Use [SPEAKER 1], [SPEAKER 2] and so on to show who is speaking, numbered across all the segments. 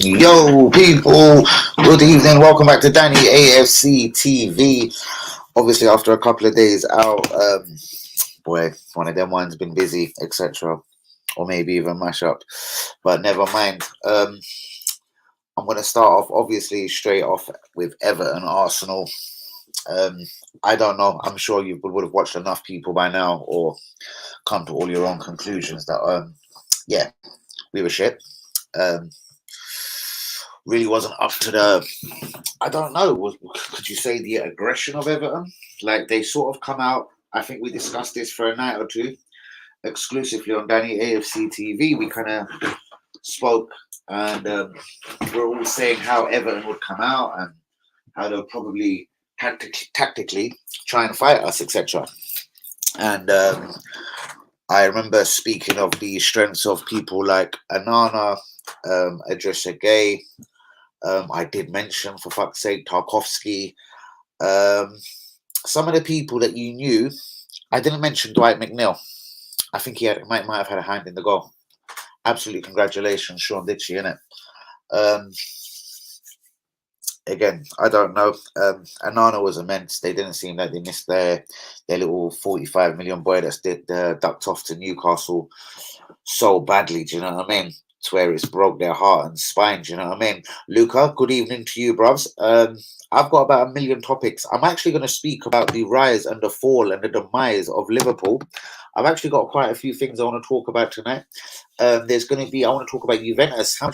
[SPEAKER 1] Yo, people, good evening. Welcome back to Danny AFC TV. Obviously, after a couple of days out, boy, one of them ones been busy, etc., or maybe even mash up, but never mind. I'm going to start off, obviously, straight off with Everton Arsenal. Um, I don't know. I'm sure you would have watched enough people by now, or come to all your own conclusions that, yeah, we were shit. Really wasn't up to I don't know, could you say the aggression of Everton? Like, they sort of come out, I think we discussed this for a night or two, exclusively on Danny AFC TV. We kind of spoke and we're all saying how Everton would come out and how they'll probably tactically try and fight us, etc. And I remember speaking of the strengths of people like Anana, Adressa Gay. I did mention, for fuck's sake, Tarkovsky. Some of the people that you knew, I didn't mention Dwight McNeil. I think he might have had a hand in the goal. Absolutely, congratulations, Sean Ditchy, innit? Again, I don't know. Anana was immense. They didn't seem like they missed their little 45 million boy that's ducked off to Newcastle so badly. Do you know what I mean? To where it's broke their heart and spine. Do you know what I mean? Luca, good evening to you, bruvs. I've got about a million topics. I'm actually going to speak about the rise and the fall and the demise of Liverpool. I've actually got quite a few things I want to talk about tonight. There's going to be, I want to talk about Juventus. How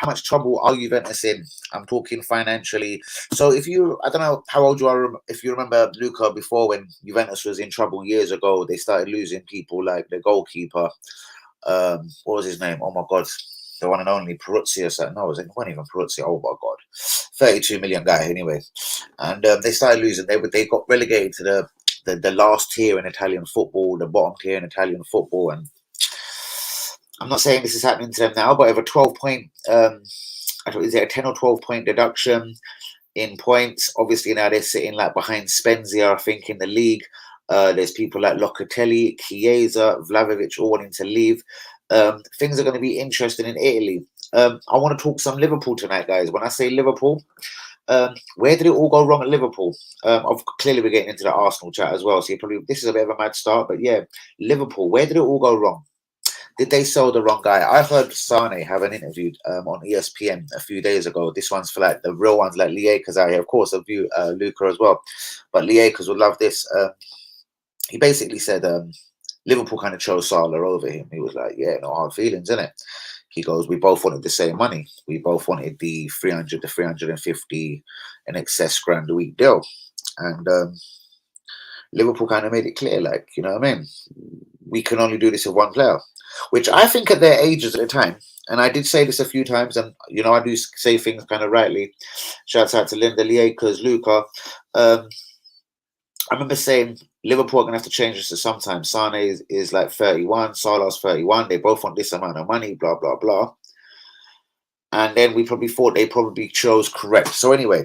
[SPEAKER 1] much trouble are Juventus in? I'm talking financially. So if you, I don't know how old you are, if you remember, Luca, before when Juventus was in trouble years ago, they started losing people like the goalkeeper. What was his name? Oh my God, the one and only Peruzzi or something. No, it wasn't even Peruzzi. Oh my God, 32 million guy anyway. And they started losing. They got relegated to the last tier in Italian football, the bottom tier in Italian football. And I'm not saying this is happening to them now, but if a 12-point, is it a 10 or 12-point deduction in points? Obviously now they're sitting like behind Spezia, I think, in the league. There's people like Locatelli, Chiesa, Vlahovic all wanting to leave. Things are going to be interesting in Italy. I want to talk some Liverpool tonight, guys. When I say Liverpool, where did it all go wrong at Liverpool? Clearly, we're getting into the Arsenal chat as well. So this is a bit of a mad start. But yeah, Liverpool, where did it all go wrong? Did they sell the wrong guy? I heard Sane have an interview on ESPN a few days ago. This one's for like the real ones, like Lee Akers out here. Of course, I view Luca as well. But Lee Akers would love this. He basically said Liverpool kind of chose Salah over him. He was like, yeah, no hard feelings, innit? He goes, we both wanted the same money. We both wanted the 300 to 350 in excess grand a week deal. And Liverpool kind of made it clear, like, you know what I mean? We can only do this with one player, which I think at their ages at the time, and I did say this a few times, and, you know, I do say things kind of rightly. Shouts out to Linda, Lee Akers, Luca. I remember saying Liverpool are going to have to change this to sometime. Sane is like 31, Salah's 31. They both want this amount of money, blah, blah, blah. And then we probably thought they probably chose correct. So anyway,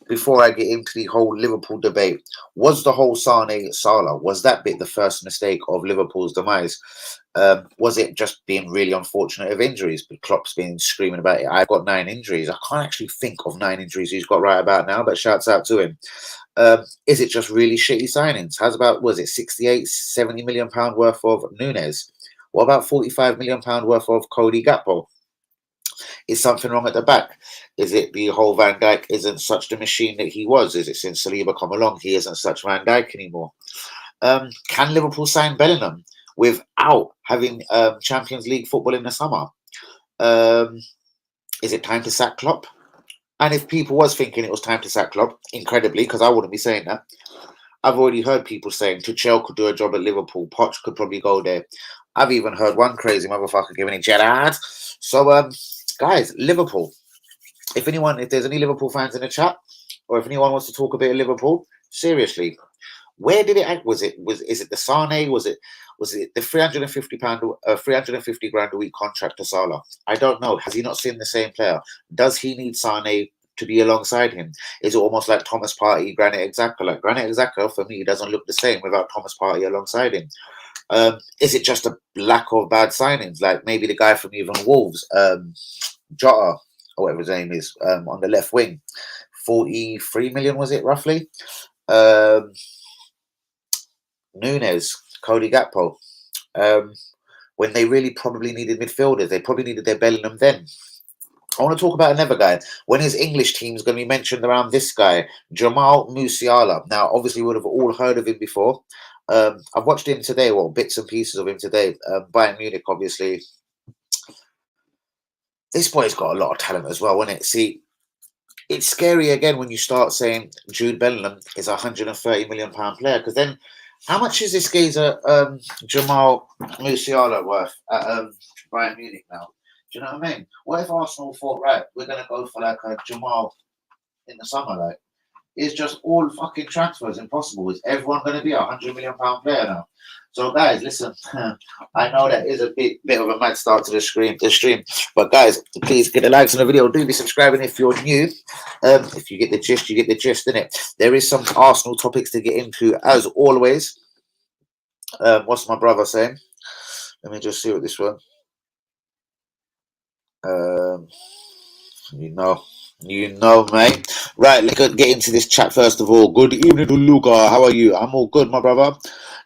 [SPEAKER 1] before I get into the whole Liverpool debate, was the whole Salah, was that bit the first mistake of Liverpool's demise? Was it just being really unfortunate of injuries? But Klopp's been screaming about it. I've got 9 injuries. I can't actually think of 9 injuries he's got right about now, but shouts out to him. Is it just really shitty signings? How's about, was it 68, 70 million pound worth of Nunes? What about 45 million pound worth of Cody Gakpo? Is something wrong at the back? Is it the whole Van Dijk isn't such the machine that he was? Is it since Saliba come along, he isn't such Van Dijk anymore? Can Liverpool sign Bellingham without having Champions League football in the summer? Is it time to sack Klopp? And if people was thinking it was time to sack Klopp, incredibly, because I wouldn't be saying that, I've already heard people saying Tuchel could do a job at Liverpool, Poch could probably go there. I've even heard one crazy motherfucker giving it Gerrard. So, guys, Liverpool. If there's any Liverpool fans in the chat, or if anyone wants to talk a bit of Liverpool, seriously, where did it act? Is it the Sane? Was it the 350 grand a week contract to Salah? I don't know. Has he not seen the same player? Does he need Sane to be alongside him? Is it almost like Thomas Partey, Granit Xhaka? Like Granit Xhaka, for me, doesn't look the same without Thomas Partey alongside him. Is it just a lack of bad signings? Like maybe the guy from even Wolves, Jota, or whatever his name is, on the left wing. 43 million was it roughly? Um, Nunes, Cody Gakpo. When they really probably needed midfielders, they probably needed their Bellingham then. I want to talk about another guy. When his English team's going to be mentioned around this guy, Jamal Musiala. Now, obviously, we would have all heard of him before. I've watched him today, well, bits and pieces of him today. Bayern Munich, obviously. This boy's got a lot of talent as well, isn't it? See, it's scary again when you start saying Jude Bellingham is a £130 million player, because then how much is this geezer Jamal Musiala worth at Bayern Munich now? Do you know what I mean? What if Arsenal thought, right, we're going to go for like a Jamal in the summer? Like, it's just all fucking transfers impossible. Is everyone going to be a £100 million player now? So, guys, listen, I know that is a bit of a mad start to the stream, but guys, please get the likes on the video. Do be subscribing if you're new. If you get the gist, you get the gist, innit? There is some Arsenal topics to get into, as always. What's my brother saying? Let me just see what this one. You know, mate. Right, let's get into this chat first of all. Good evening to Luca. How are you? I'm all good, my brother.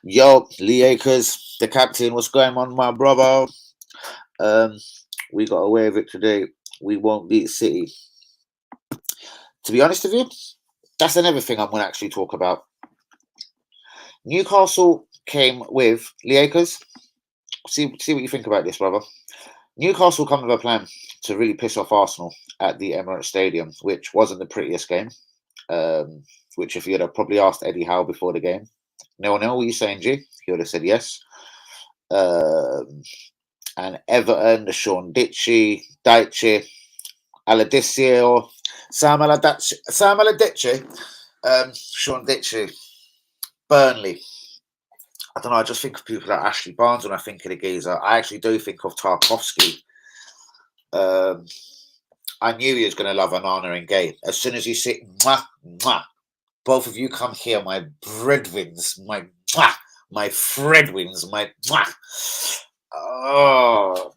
[SPEAKER 1] Yo, Lee Akers, the captain. What's going on, my brother? We got away with it today. We won't beat City. To be honest with you, that's another thing I'm going to actually talk about. Newcastle came with Lee Akers. See what you think about this, brother. Newcastle come with a plan to really piss off Arsenal at the Emirates Stadium, which wasn't the prettiest game. Which, if you had probably asked Eddie Howe before the game, no, what are you saying, G? He would have said yes. And Everton, Sean Ditchy, Daichi, Aladicio, Sam Aladici, Sean Ditchy, Burnley. I don't know, I just think of people like Ashley Barnes when I think of the geezer. I actually do think of Tarkovsky. I knew he was going to love Anana and Gay. As soon as you sit, mwah, mwah, both of you come here, my breadwins, my Fredwins, my mwah. Oh.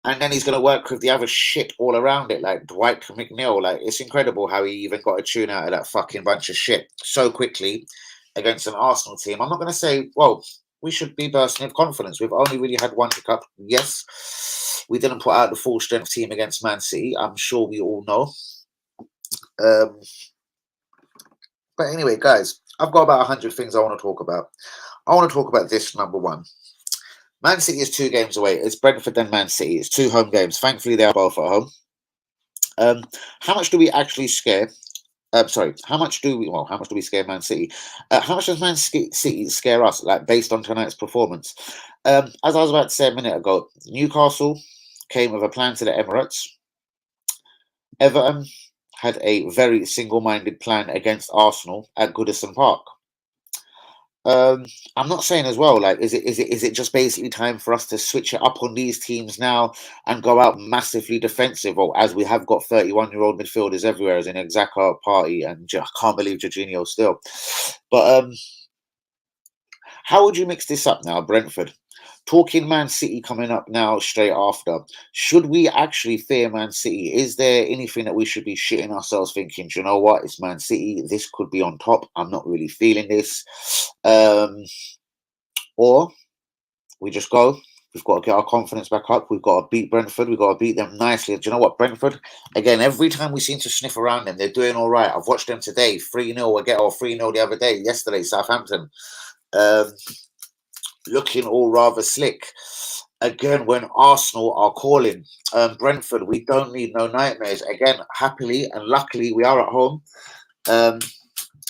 [SPEAKER 1] And then he's going to work with the other shit all around it, like Dwight McNeil. Like, it's incredible how he even got a tune out of that fucking bunch of shit so quickly against an Arsenal team. I'm not going to say, well, we should be bursting with confidence. We've only really had one hiccup. Yes, we didn't put out the full strength team against Man City. I'm sure we all know. But anyway, guys, I've got about 100 things I want to talk about. I want to talk about this, number one. Man City is 2 games away. It's Brentford then Man City. It's 2 home games. Thankfully, they are both at home. How much do we actually scare? How much do we scare Man City? How much does Man City scare us, like, based on tonight's performance? As I was about to say a minute ago, Newcastle came with a plan to the Emirates. Everton had a very single-minded plan against Arsenal at Goodison Park. I'm not saying as well, like, is it just basically time for us to switch it up on these teams now and go out massively defensive, or as we have got 31-year-old midfielders everywhere, as in Xhaka, Party, and I can't believe Jorginho still. But how would you mix this up now, Brentford? Talking Man City coming up now straight after. Should we actually fear Man City? Is there anything that we should be shitting ourselves thinking, do you know what? It's Man City. This could be on top. I'm not really feeling this. Or we just go. We've got to get our confidence back up. We've got to beat Brentford. We've got to beat them nicely. Do you know what? Brentford, again, every time we seem to sniff around them, they're doing all right. I've watched them today. 3-0 again, or 3-0 the other day. Yesterday, Southampton. Looking all rather slick. Again, when Arsenal are calling, Brentford, we don't need no nightmares. Again, happily and luckily, we are at home.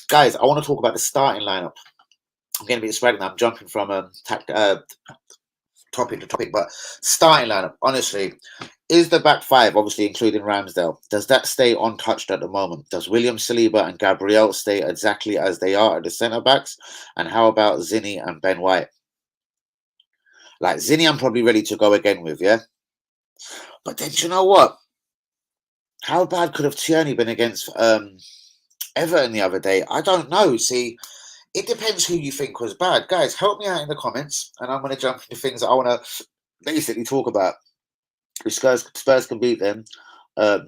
[SPEAKER 1] Guys, I want to talk about the starting lineup. I'm getting a bit spreading. I'm jumping from topic to topic, but starting lineup, honestly, is the back 5, obviously including Ramsdale, does that stay untouched at the moment? Does William Saliba and Gabriel stay exactly as they are at the centre backs? And how about Zinni and Ben White? Like, Zinni, I'm probably ready to go again with, yeah? But then, do you know what? How bad could have Tierney been against Everton the other day? I don't know. See, it depends who you think was bad. Guys, help me out in the comments, and I'm going to jump into things that I want to basically talk about. If Spurs can beat them, Um,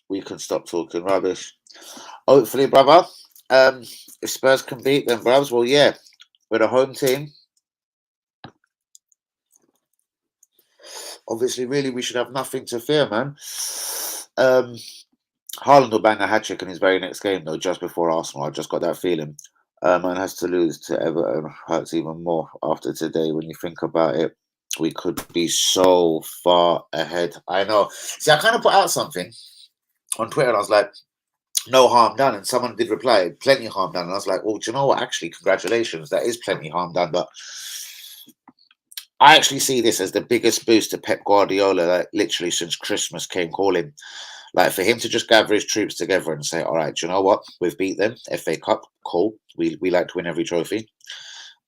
[SPEAKER 1] we can stop talking rubbish. Hopefully, brother. If Spurs can beat them, brothers, well, yeah, we're the home team. Obviously, really, we should have nothing to fear, man. Haaland will bang a hat-trick in his very next game, though, just before Arsenal. I just got that feeling. Man has to lose to Everton. Hurts even more after today when you think about it. We could be so far ahead. I know. See, I kind of put out something on Twitter, and I was like, no harm done. And someone did reply, plenty harm done. And I was like, well, do you know what? Actually, congratulations. That is plenty harm done. But I actually see this as the biggest boost to Pep Guardiola, like, literally since Christmas came calling. Like, for him to just gather his troops together and say, all right, do you know what? We've beat them. FA Cup, cool. We like to win every trophy.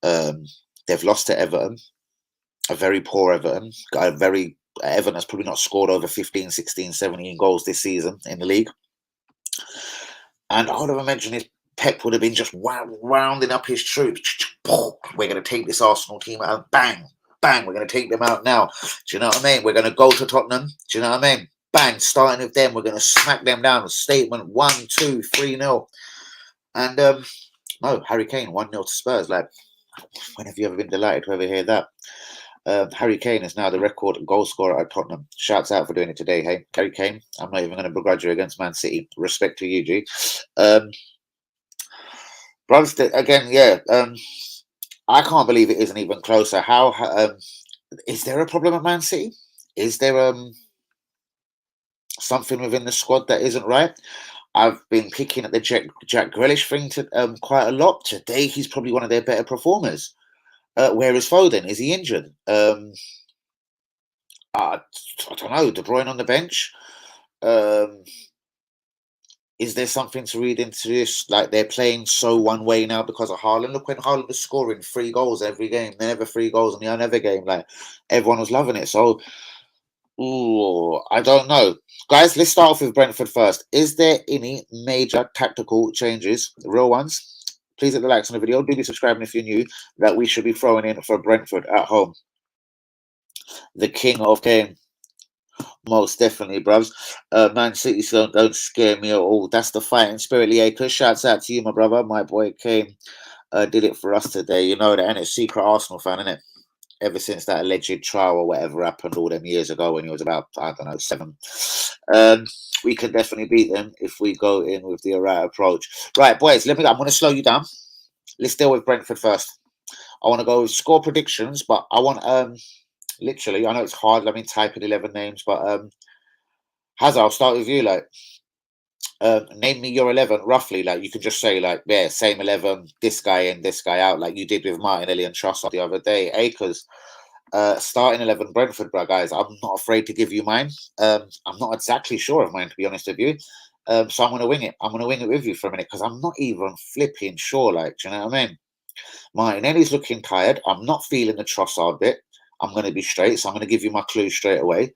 [SPEAKER 1] They've lost to Everton, a very poor Everton. Everton has probably not scored over 15, 16, 17 goals this season in the league. And I would have imagined if Pep would have been just rounding up his troops. We're going to take this Arsenal team out. Bang, bang, we're going to take them out now. Do you know what I mean? We're going to go to Tottenham. Do you know what I mean? Bang, starting with them, we're going to smack them down. A statement 1, 2, 3-0. And no, Harry Kane 1-0 to Spurs. Like, when have you ever been delighted to ever hear that? Harry Kane is now the record goal scorer at Tottenham. Shouts out for doing it today, hey, Harry Kane. I'm not even going to begrudge you against Man City. Respect to you, G. Brothers, again, yeah. I can't believe it isn't even closer. How is there a problem at Man City? Is there something within the squad that isn't right? I've been picking at the Jack Grealish thing quite a lot. Today, he's probably one of their better performers. Where is Foden? Is he injured? I don't know. De Bruyne on the bench. Is there something to read into this? Like, they're playing so one way now because of Haaland. Look, when Haaland was scoring 3 goals every game, never 3 goals in the other game. Like, everyone was loving it. So, I don't know. Guys, let's start off with Brentford first. Is there any major tactical changes, real ones? Please hit the likes on the video. Do be subscribing if you're new, that we should be throwing in for Brentford at home. The king of Kane. Most definitely, bruvs. Man City don't scare me at all. That's the fighting spirit, Lieka. Shouts out to you, my brother. My boy Kane did it for us today. You know that, and it's secret Arsenal fan, isn't it? Ever since that alleged trial or whatever happened all them years ago when he was about, I don't know, 7. We can definitely beat them if we go in with the right approach. Right, boys, I'm going to slow you down. Let's deal with Brentford first. I want to go with score predictions, but I want literally, I know it's hard. I mean, typing 11 names, but Hazard, I'll start with you. Like, name me your 11 roughly. Like, you can just say, like, yeah, same 11, this guy in, this guy out, like you did with Martinelli and Trossard the other day. Akers, starting 11 Brentford, bro, guys. I'm not afraid to give you mine. I'm not exactly sure of mine, to be honest with you. So I'm going to wing it. I'm going to wing it with you for a minute because I'm not even flipping sure. Like, do you know what I mean? Martinelli's looking tired. I'm not feeling the Trossard bit. I'm going to be straight, so I'm going to give you my clue straight away.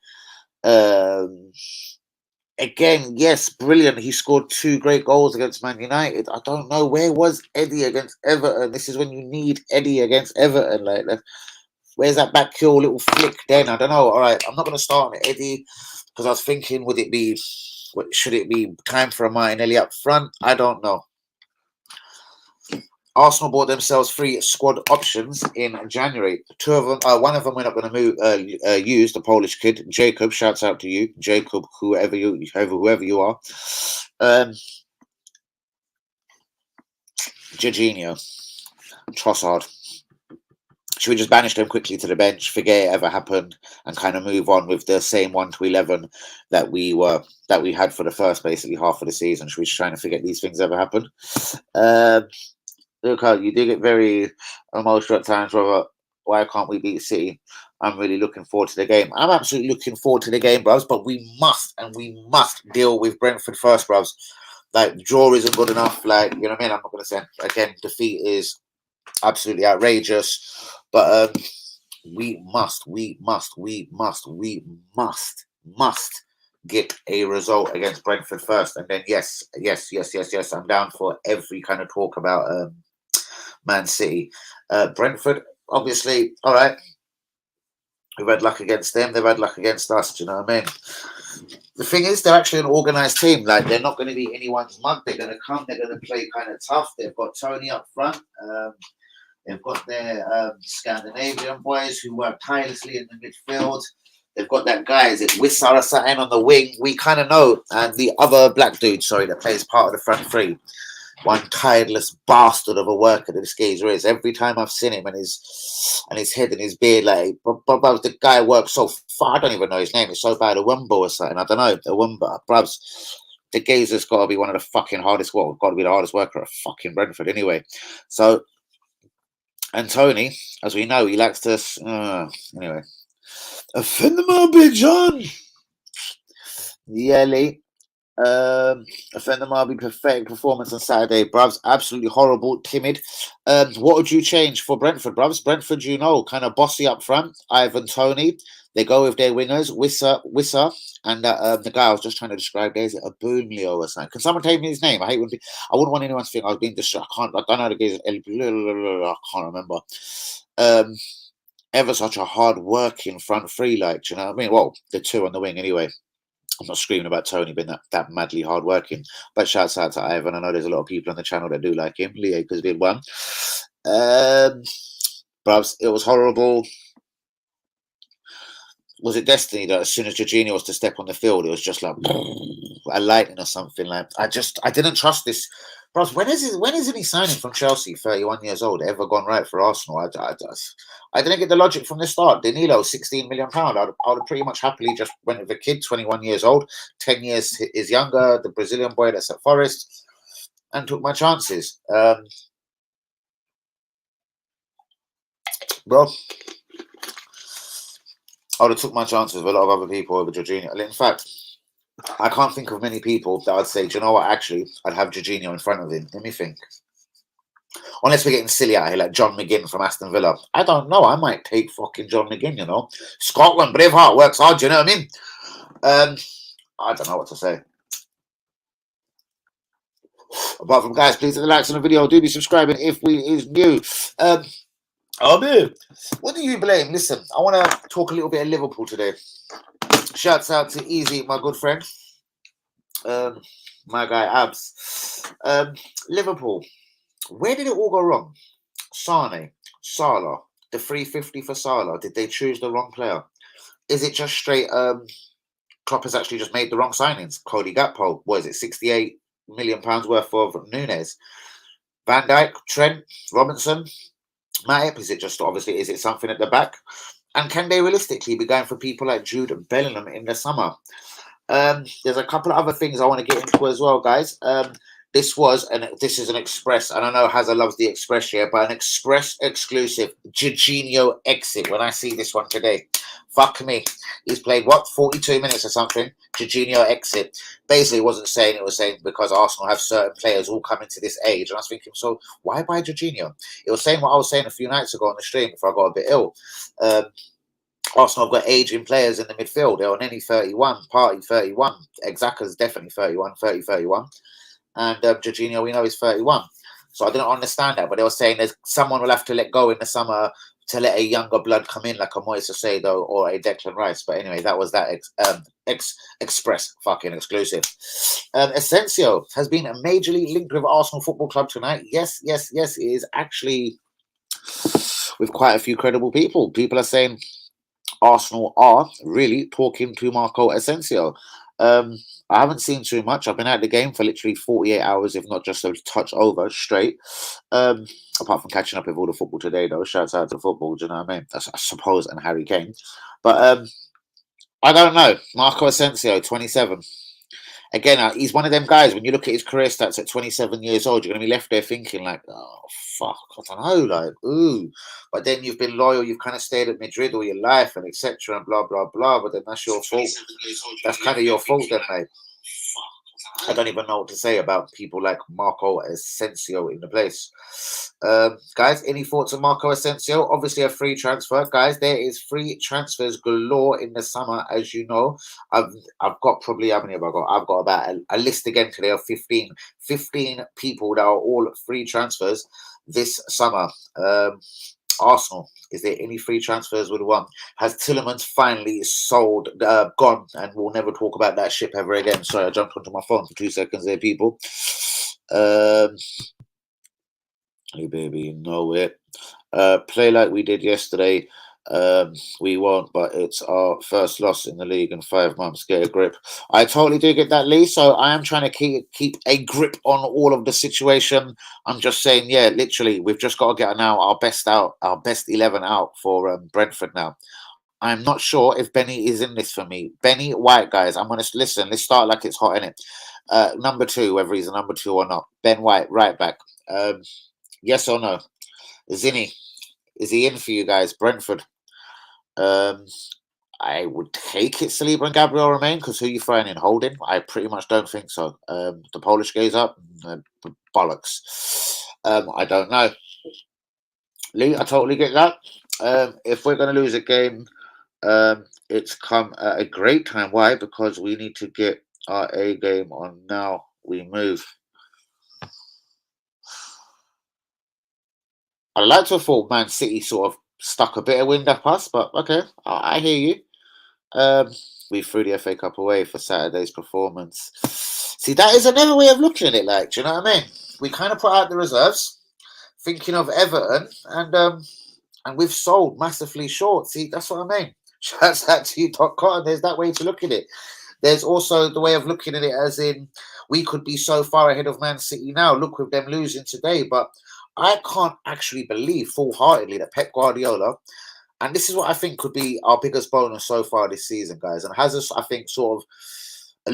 [SPEAKER 1] Again, yes, brilliant. He scored 2 great goals against Man United. I don't know, where was Eddie against Everton? This is when you need Eddie against Everton. Like, where's that back heel little flick then? I don't know. All right, I'm not going to start on Eddie because I was thinking, should it be time for a Martinelli up front? I don't know. Arsenal bought themselves 3 squad options in January. 2 of them, one of them we're not going to use, the Polish kid, Jacob. Shouts out to you, Jacob, whoever you are. Jorginho, Trossard. Should we just banish them quickly to the bench, forget it ever happened, and kind of move on with the same 1 to 11 that we had for the first basically half of the season? Should we just try and forget these things ever happened? Look, you did get very emotional at times, Robert. Why can't we beat City? I'm really looking forward to the game. I'm absolutely looking forward to the game, bros, but we must deal with Brentford first, bros. Like, draw isn't good enough. Like, you know what I mean? I'm not going to say, again, defeat is absolutely outrageous, but we must get a result against Brentford first. And then, yes, I'm down for every kind of talk about Man City. Brentford, obviously, all right. We've had luck against them. They've had luck against us. Do you know what I mean? The thing is, they're actually an organised team. Like, they're not going to be anyone's mug. They're going to come. They're going to play kind of tough. They've got Tony up front. They've got their Scandinavian boys who work tirelessly in the midfield. They've got that guy, is it Wissar or something on the wing? We kind of know. And the other black dude, sorry, that plays part of the front three. One tireless bastard of a worker that this geezer is. Every time I've seen him and his head and his beard, like, but the guy works so far. I don't even know his name. It's so bad. A Wumbo or something. I don't know. A Wumbo. Bruvs. The geezer's got to be one of the fucking hardest. Well, got to be the hardest worker at fucking Brentford anyway. So, and Tony, as we know, he likes to. Anyway, offend them a bit, John. Yeah, Lee. Offender Marby, pathetic performance on Saturday, bruvs. Absolutely horrible, timid. What would you change for Brentford, bruvs? Brentford, you know, kind of bossy up front. Ivan, Tony. They go with their wingers, Wissa, and the guy I was just trying to describe there, is it a Boomleo or something? Can someone tell me his name? I wouldn't want anyone to think I was being distracted. I don't know the guy's. I can't remember. Ever such a hard working front three, like, do you know what I mean? Well, the two on the wing anyway. I'm not screaming about Tony being that madly hard working, but shouts out to Ivan. I know there's a lot of people on the channel that do like him. Leo because did one. Bruvs, it was horrible. Was it destiny that as soon as Jorginho was to step on the field, it was just like a lightning or something? Like, I didn't trust this. Bros, when is any signing from Chelsea, 31 years old, ever gone right for Arsenal? I didn't get the logic from the start. Danilo, £16 million. I would have pretty much happily just went with a kid, 21 years old, 10 years is younger, the Brazilian boy that's at Forest, and took my chances. Bro, I would have took my chances with a lot of other people over Jorginho. In fact, I can't think of many people that I'd say, do you know what, actually, I'd have Jorginho in front of him. Let me think. Unless we're getting silly out here, like John McGinn from Aston Villa. I don't know. I might take fucking John McGinn, you know. Scotland, Braveheart, works hard, you know what I mean? I don't know what to say. Apart from, guys, please hit the likes on the video. Do be subscribing if we is new. What do you blame? Listen, I want to talk a little bit of Liverpool today. Shouts out to Easy, my good friend. My guy, Abs. Liverpool. Where did it all go wrong? Sane, Salah, the 350 for Salah. Did they choose the wrong player? Is it just straight Klopp has actually just made the wrong signings? Cody Gakpo, what is it, £68 million worth of Nunes? Van Dijk, Trent, Robinson, Matip, is it something at the back? And can they realistically be going for people like Jude Bellingham in the summer? There's a couple of other things I want to get into as well, guys. This is an Express, and I know Hazard loves the Express here, but an Express exclusive Jorginho exit. When I see this one today, fuck me. He's played 42 minutes or something. Jorginho exit. Basically, it was saying because Arsenal have certain players all coming to this age, and I was thinking, so why buy Jorginho? It was saying what I was saying a few nights ago on the stream before I got a bit ill. Arsenal have got aging players in the midfield. They're on any 31, Party 31, Exaka's definitely 31, 31. And Jorginho, we know, is 31. So I didn't understand that. But they were saying someone will have to let go in the summer to let a younger blood come in, like a Moise Caicedo or a Declan Rice. But anyway, that was that Express fucking exclusive. Asensio has been majorly linked with Arsenal Football Club tonight. Yes, it is actually with quite a few credible people. People are saying Arsenal are really talking to Marco Asensio. I haven't seen too much. I've been at the game for literally 48 hours, if not just a touch over straight. Apart from catching up with all the football today, though. Shouts out to football, do you know what I mean? I suppose, and Harry Kane. But I don't know. Marco Asensio, 27. Again, he's one of them guys, when you look at his career stats at 27 years old, you're going to be left there thinking like, oh, fuck, I don't know, like, ooh. But then you've been loyal, you've kind of stayed at Madrid all your life and etc. and blah, blah, blah. But then that's your fault. That's kind of your fault then, mate. I don't even know what to say about people like Marco Asensio in the place. Guys, any thoughts on Marco Asensio? Obviously a free transfer. Guys, there is free transfers galore in the summer, as you know. I've got probably, how many have I got? I've got about a list again today of 15 people that are all free transfers this summer. Arsenal, is there any free transfers with one? Has Tillemans finally sold, gone, and we'll never talk about that ship ever again? Sorry, I jumped onto my phone for 2 seconds there, people. Hey, baby, know it. Play like we did yesterday. We won't, but it's our first loss in the league in 5 months. Get a grip. I totally do get that, Lee. So I am trying to keep a grip on all of the situation. I'm just saying, yeah, literally, we've just got to get now our best 11 out for Brentford now. I'm not sure if Benny is in this for me. Benny White, guys, I'm going to listen. Let's start like it's hot in it. Number 2, whether he's a number 2 or not. Ben White, right back. Yes or no? Zinni, is he in for you guys? Brentford. I would take it Saliba and Gabriel remain because who you throwing in? Holding? I pretty much don't think so. The Polish gaze up? Bollocks. I don't know. Lee, I totally get that. If we're going to lose a game, it's come at a great time. Why? Because we need to get our A game on now. We move. I'd like to have thought Man City sort of stuck a bit of wind up us, but okay, I hear you. We threw the FA Cup away for Saturday's performance. See, that is another way of looking at it. Like, do you know what I mean? We kind of put out the reserves, thinking of Everton, and we've sold massively short. See, that's what I mean. Shouts out to you, Doc Cotton. There's that way to look at it. There's also the way of looking at it as in we could be so far ahead of Man City now. Look with them losing today, but I can't actually believe full-heartedly that Pep Guardiola, and this is what I think could be our biggest bonus so far this season, guys, and has us, I think, sort of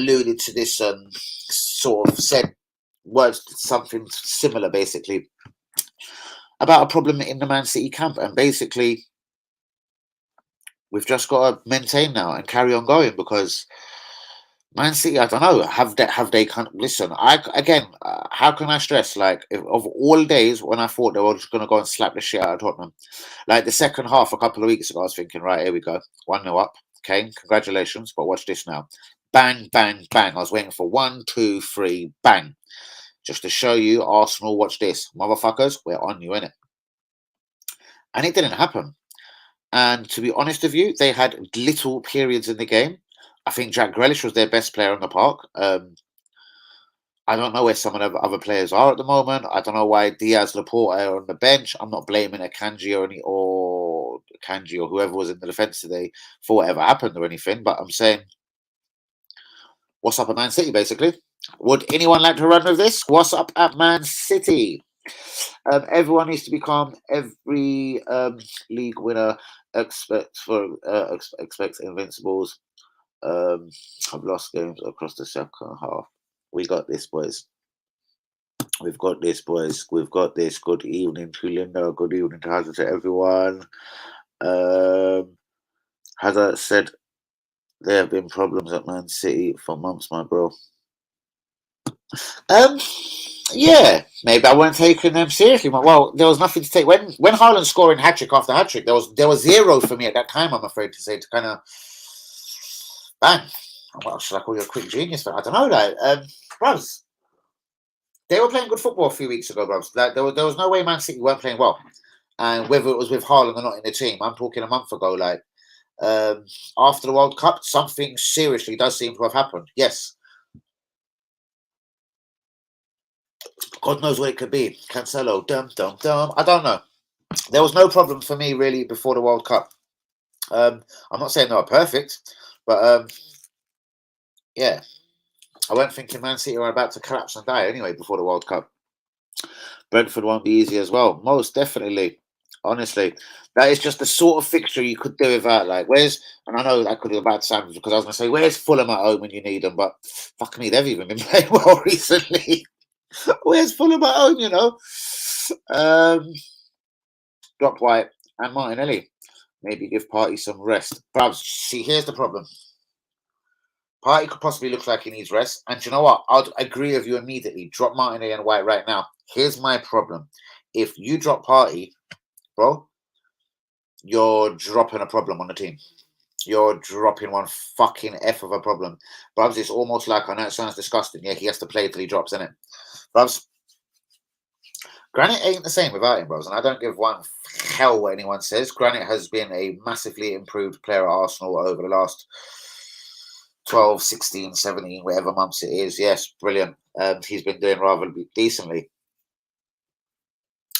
[SPEAKER 1] alluded to this and sort of said words, something similar, basically, about a problem in the Man City camp, and basically we've just got to maintain now and carry on going because Man City, I don't know, have they kind of listen? How can I stress? Like, of all days when I thought they were just going to go and slap the shit out of Tottenham, like the second half a couple of weeks ago, I was thinking, right, here we go, 1-0 up, Kane, congratulations, but watch this now, bang, bang, bang. I was waiting for 1, 2, 3, bang, just to show you, Arsenal, watch this, motherfuckers, we're on you, innit? And it didn't happen. And to be honest with you, they had little periods in the game. I think Jack Grealish was their best player on the park. I don't know where some of the other players are at the moment. I don't know why Diaz, Laporte are on the bench. I'm not blaming Akanji or Kanji or whoever was in the defence today for whatever happened or anything. But I'm saying, what's up at Man City, basically? Would anyone like to run with this? What's up at Man City? Everyone needs to be calm. Every league winner expects invincibles. I've lost games across the second half. We got this, boys. We've got this, boys. We've got this. Good evening to Linda. Good evening to Hazard, to everyone. Hazard said there have been problems at Man City for months, my bro. Yeah, maybe I weren't taking them seriously. Well, there was nothing to take when Haaland scoring hat trick after hat trick. There was zero for me at that time. I'm afraid to say, to kind of bang. What should I call you, a quick genius? I don't know, like, bros. They were playing good football a few weeks ago, bros. Like, there was no way Man City weren't playing well, and whether it was with Haaland or not in the team, I'm talking a month ago. Like, after the World Cup, something seriously does seem to have happened. Yes. God knows what it could be. Cancelo, dum. I don't know. There was no problem for me really before the World Cup. I'm not saying they were perfect, but yeah, I weren't thinking Man City were about to collapse and die anyway before the World Cup. Brentford won't be easy as well. Most definitely. Honestly, that is just the sort of fixture you could do without. Like, and I know that could be a bad sound because I was going to say, where's Fulham at home when you need them? But fuck me, they've even been playing well recently. Where's Fulham at home, you know? Drop White and Martinelli. Maybe give Partey some rest. But see, here's the problem. Partey could possibly look like he needs rest. And you know what? I'd agree with you immediately. Drop Martinelli and White right now. Here's my problem. If you drop Partey, bro, you're dropping a problem on the team. You're dropping one fucking F of a problem. Brubs, it's almost like, I know it sounds disgusting. Yeah, he has to play till he drops, innit? Brubs, Granite ain't the same without him, bros, and I don't give one hell what anyone says. Granit has been a massively improved player at Arsenal over the last 12, 16, 17, whatever months it is. Yes, brilliant. He's been doing rather decently.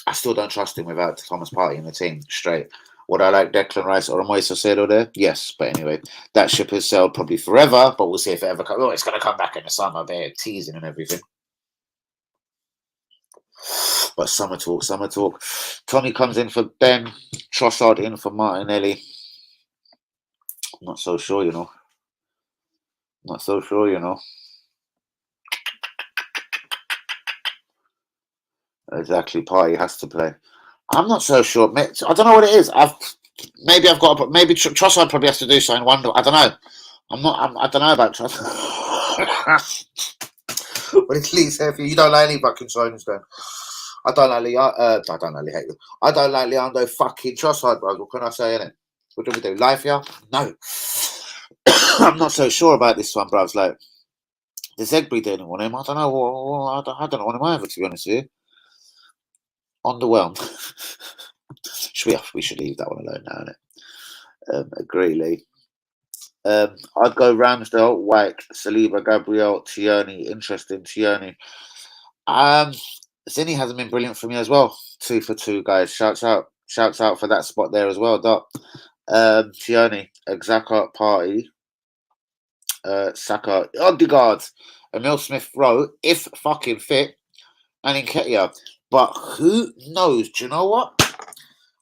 [SPEAKER 1] I still don't trust him without Thomas Partey in the team, straight. Would I like Declan Rice or Moise Caicedo there? Yes, but anyway, that ship has sailed probably forever, but we'll see if it ever comes. Oh, it's going to come back in the summer. They're teasing and everything. But summer talk, summer talk. Tommy comes in for Ben. Trossard in for Martinelli. I'm not so sure, you know. Not so sure, you know. Exactly, Partey has to play. I'm not so sure. I don't know what it is. Maybe Trossard probably has to do something. I don't know. I don't know about Trossard. But at least if you don't like any fucking signings, then I don't like I don't like Leandro fucking Trossard, bro. What can I say in it? What do we do? Life, yeah? No. I'm not so sure about this one, bro. It's like, does Egbury do anything on him? I don't know. I don't know what him either, to be honest with you. Underwhelmed. We should leave that one alone now, innit? Agree, Lee. I'd go Ramsdale, White, Saliba, Gabriel, Tierney. Interesting, Tierney. Zinni hasn't been brilliant for me as well. 2 for 2, guys. Shouts out for that spot there as well, Doc. Tierney, Xhaka, Partey, Saka, Odegaard, Emil Smith Rowe, if fucking fit, and Nketiah. But who knows? Do you know what?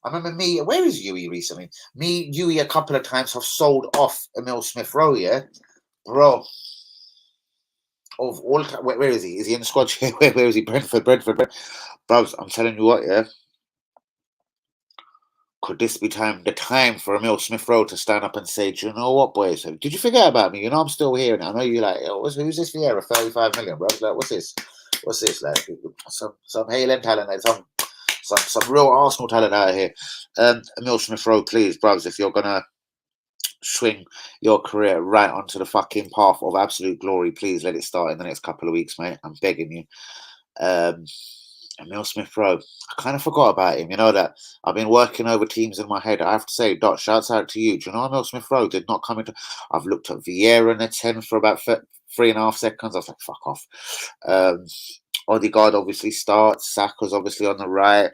[SPEAKER 1] I remember where is Yui recently? Yui a couple of times have sold off Emil Smith Rowe, yeah? Bro. Of all, where is he? Is he in the squad? Where is he? Brentford. Bros, I'm telling you what, yeah? Could this be the time for Emil Smith Rowe to stand up and say, do you know what, boys? Did you forget about me? You know I'm still here. And I know you're like, oh, who's this Vieira? 35 million, bro. Like, what's this? What's this? Like, some Haaland talent, like, some real Arsenal talent out here. Emil Smith Rowe, please, bros, if you're gonna swing your career right onto the fucking path of absolute glory, please let it start in the next couple of weeks, mate. I'm begging you. Emil Smith Rowe, I kind of forgot about him. You know that I've been working over teams in my head. I have to say, Dot, shouts out to you. Do you know Emil Smith Rowe did not come into? I've looked at Vieira in a 10 for about 3.5 seconds. I was like, fuck off. Odegaard obviously starts. Saka's obviously on the right.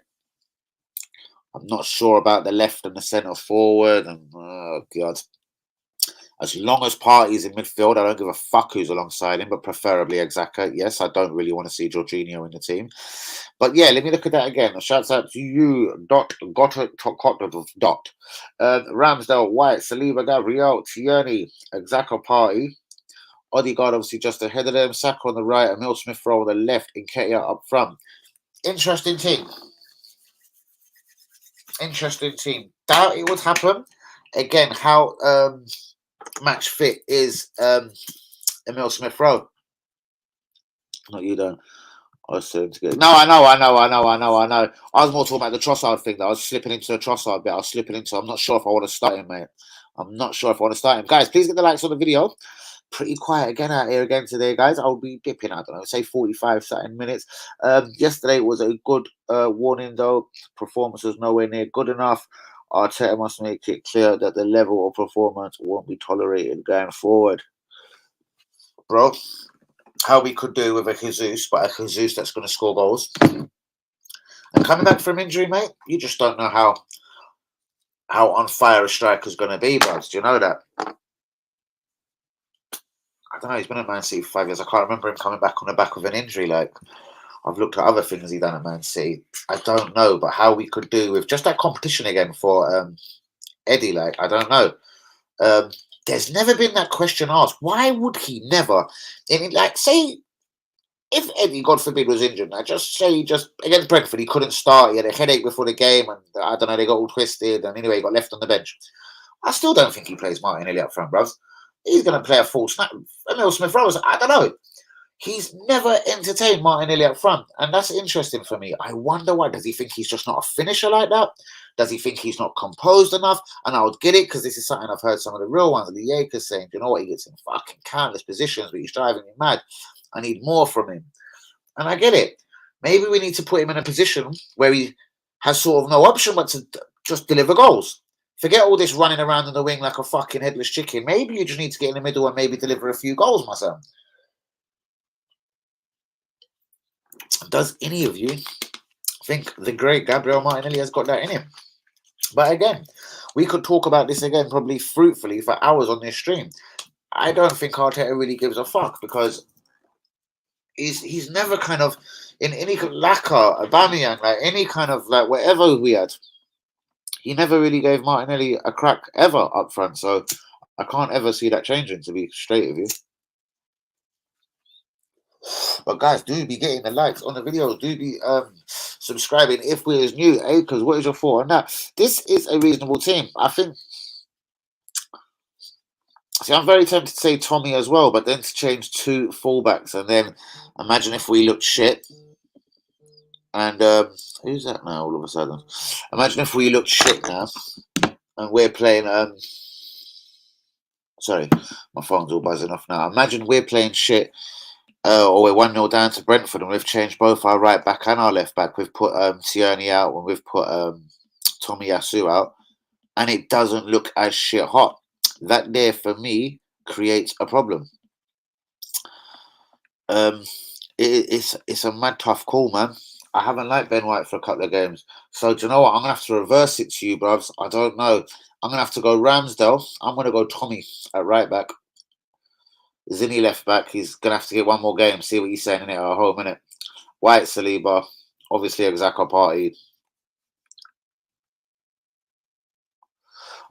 [SPEAKER 1] I'm not sure about the left and the centre forward. And oh god. As long as Partey's in midfield, I don't give a fuck who's alongside him, but preferably Xhaka. Yes, I don't really want to see Jorginho in the team. But yeah, let me look at that again. Shouts out to you, Dot. Ramsdale, White, Saliba, Gabriel, Tierney, Xhaka, Partey. Odegaard obviously just ahead of them. Saka on the right, Emil Smith Rowe on the left, Nketiah up front. Interesting team. Doubt it would happen. Again, how match fit is Emil Smith Rowe. No, you don't. I was saying together. No, I know. I was more talking about the Trossard thing. That I was slipping into the Trossard bit. I'm not sure if I want to start him, mate. Guys, please get the likes on the video. Pretty quiet again out here again today, guys. I'll be dipping, I don't know, say 45 something minutes. Yesterday was a good warning, though. Performance was nowhere near good enough. Arteta must make it clear that the level of performance won't be tolerated going forward. Bro, how we could do with a Jesus, but a Jesus that's going to score goals. And coming back from injury, mate, you just don't know how on fire a striker's going to be, bro. Do you know that? I don't know. He's been at Man City for 5 years. I can't remember him coming back on the back of an injury. Like, I've looked at other things he's done at Man City. I don't know, but how we could do with just that competition again for Eddie, like, I don't know. There's never been that question asked. Why would he never? Like, say, if Eddie, God forbid, was injured, now just against Brentford, he couldn't start. He had a headache before the game, and I don't know, they got all twisted, and anyway, he got left on the bench. I still don't think he plays Martinelli up front, bruv. He's going to play a full snap. Emil Smith Rowe, I don't know. He's never entertained Martinelli up front, and that's interesting for me. I wonder why. Does he think he's just not a finisher like that? Does he think he's not composed enough? And I would get it, because this is something I've heard some of the real ones, the Yakers saying, you know what, he gets in fucking countless positions, but he's driving me mad. I need more from him. And I get it. Maybe we need to put him in a position where he has sort of no option but to just deliver goals. Forget all this running around in the wing like a fucking headless chicken. Maybe you just need to get in the middle and maybe deliver a few goals, my son. Does any of you think the great Gabriel Martinelli has got that in him? But again, we could talk about this again probably fruitfully for hours on this stream. I don't think Arteta really gives a fuck because he's never kind of in any Laka, Aubameyang, like any kind of like whatever we had. He never really gave Martinelli a crack ever up front, so I can't ever see that changing, to be straight with you. But guys, do be getting the likes on the videos. Do be subscribing if we're new. Because what is your thought on that? This is a reasonable team. I think. See, I'm very tempted to say Tommy as well, but then to change 2 fullbacks and then imagine if we looked shit. And who's that now? All of a sudden, imagine if we looked shit now, and we're playing. Sorry, my phone's all buzzing off now. Imagine we're playing shit. Or we're 1-0 down to Brentford and we've changed both our right back and our left back. We've put Tierney out and we've put Tomiyasu out, and it doesn't look as shit hot. That there for me creates a problem. It's a mad tough call, man. I haven't liked Ben White for a couple of games. So do you know what? I'm gonna have to reverse it to you, bruvs. I don't know. I'm gonna have to go Ramsdale. I'm gonna go Tommy at right back. Zinni left back. He's gonna have to get one more game. See what he's saying in it at home, innit? White, Saliba, obviously Xhaka Party.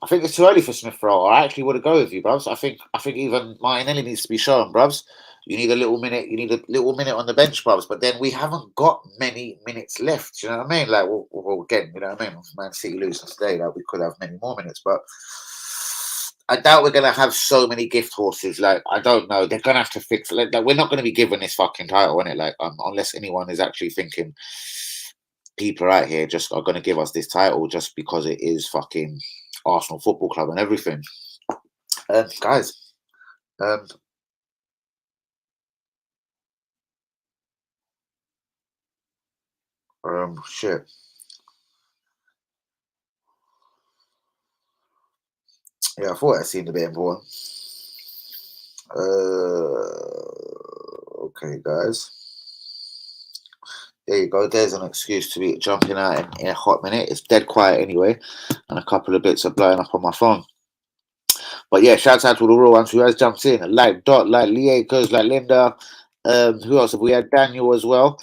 [SPEAKER 1] I think it's too early for Smith Rowe. I actually would go with you, bruvs. I think even Martinelli needs to be shown, bruvs. You need a little minute. You need a little minute on the bench, bruvs. But then we haven't got many minutes left. You know what I mean? Like, well again, you know what I mean? Man City losing today, like we could have many more minutes, but I doubt we're going to have so many gift horses. Like, I don't know. They're going to have to fix it. Like, we're not going to be given this fucking title, innit? Like, unless anyone is actually thinking people out here just are going to give us this title just because it is fucking Arsenal Football Club and everything. Guys, shit. Yeah, I thought that seemed a bit important. Okay, guys. There you go. There's an excuse to be jumping out in a hot minute. It's dead quiet anyway, and a couple of bits are blowing up on my phone. But yeah, shout out to the real ones who has jumped in, like Dot, like Leakers, like Linda. Who else have we had? Daniel as well.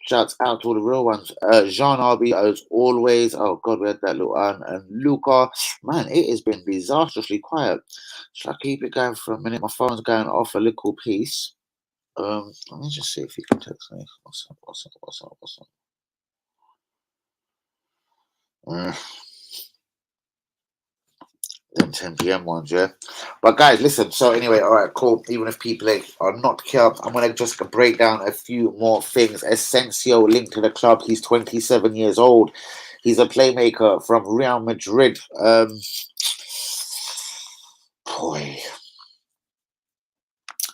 [SPEAKER 1] Shout out to all the real ones. Jean RB as always. Oh god, we had that little and Luca. Man, it has been disastrously quiet. Shall I keep it going for a minute? My phone's going off a little piece. Let me just see if you can text me. What's up? Them 10 p.m. ones, yeah. But guys, listen. So anyway, all right, cool. Even if people are not here, I'm gonna just break down a few more things. Asensio linked to the club. He's 27 years old. He's a playmaker from Real Madrid. Boy,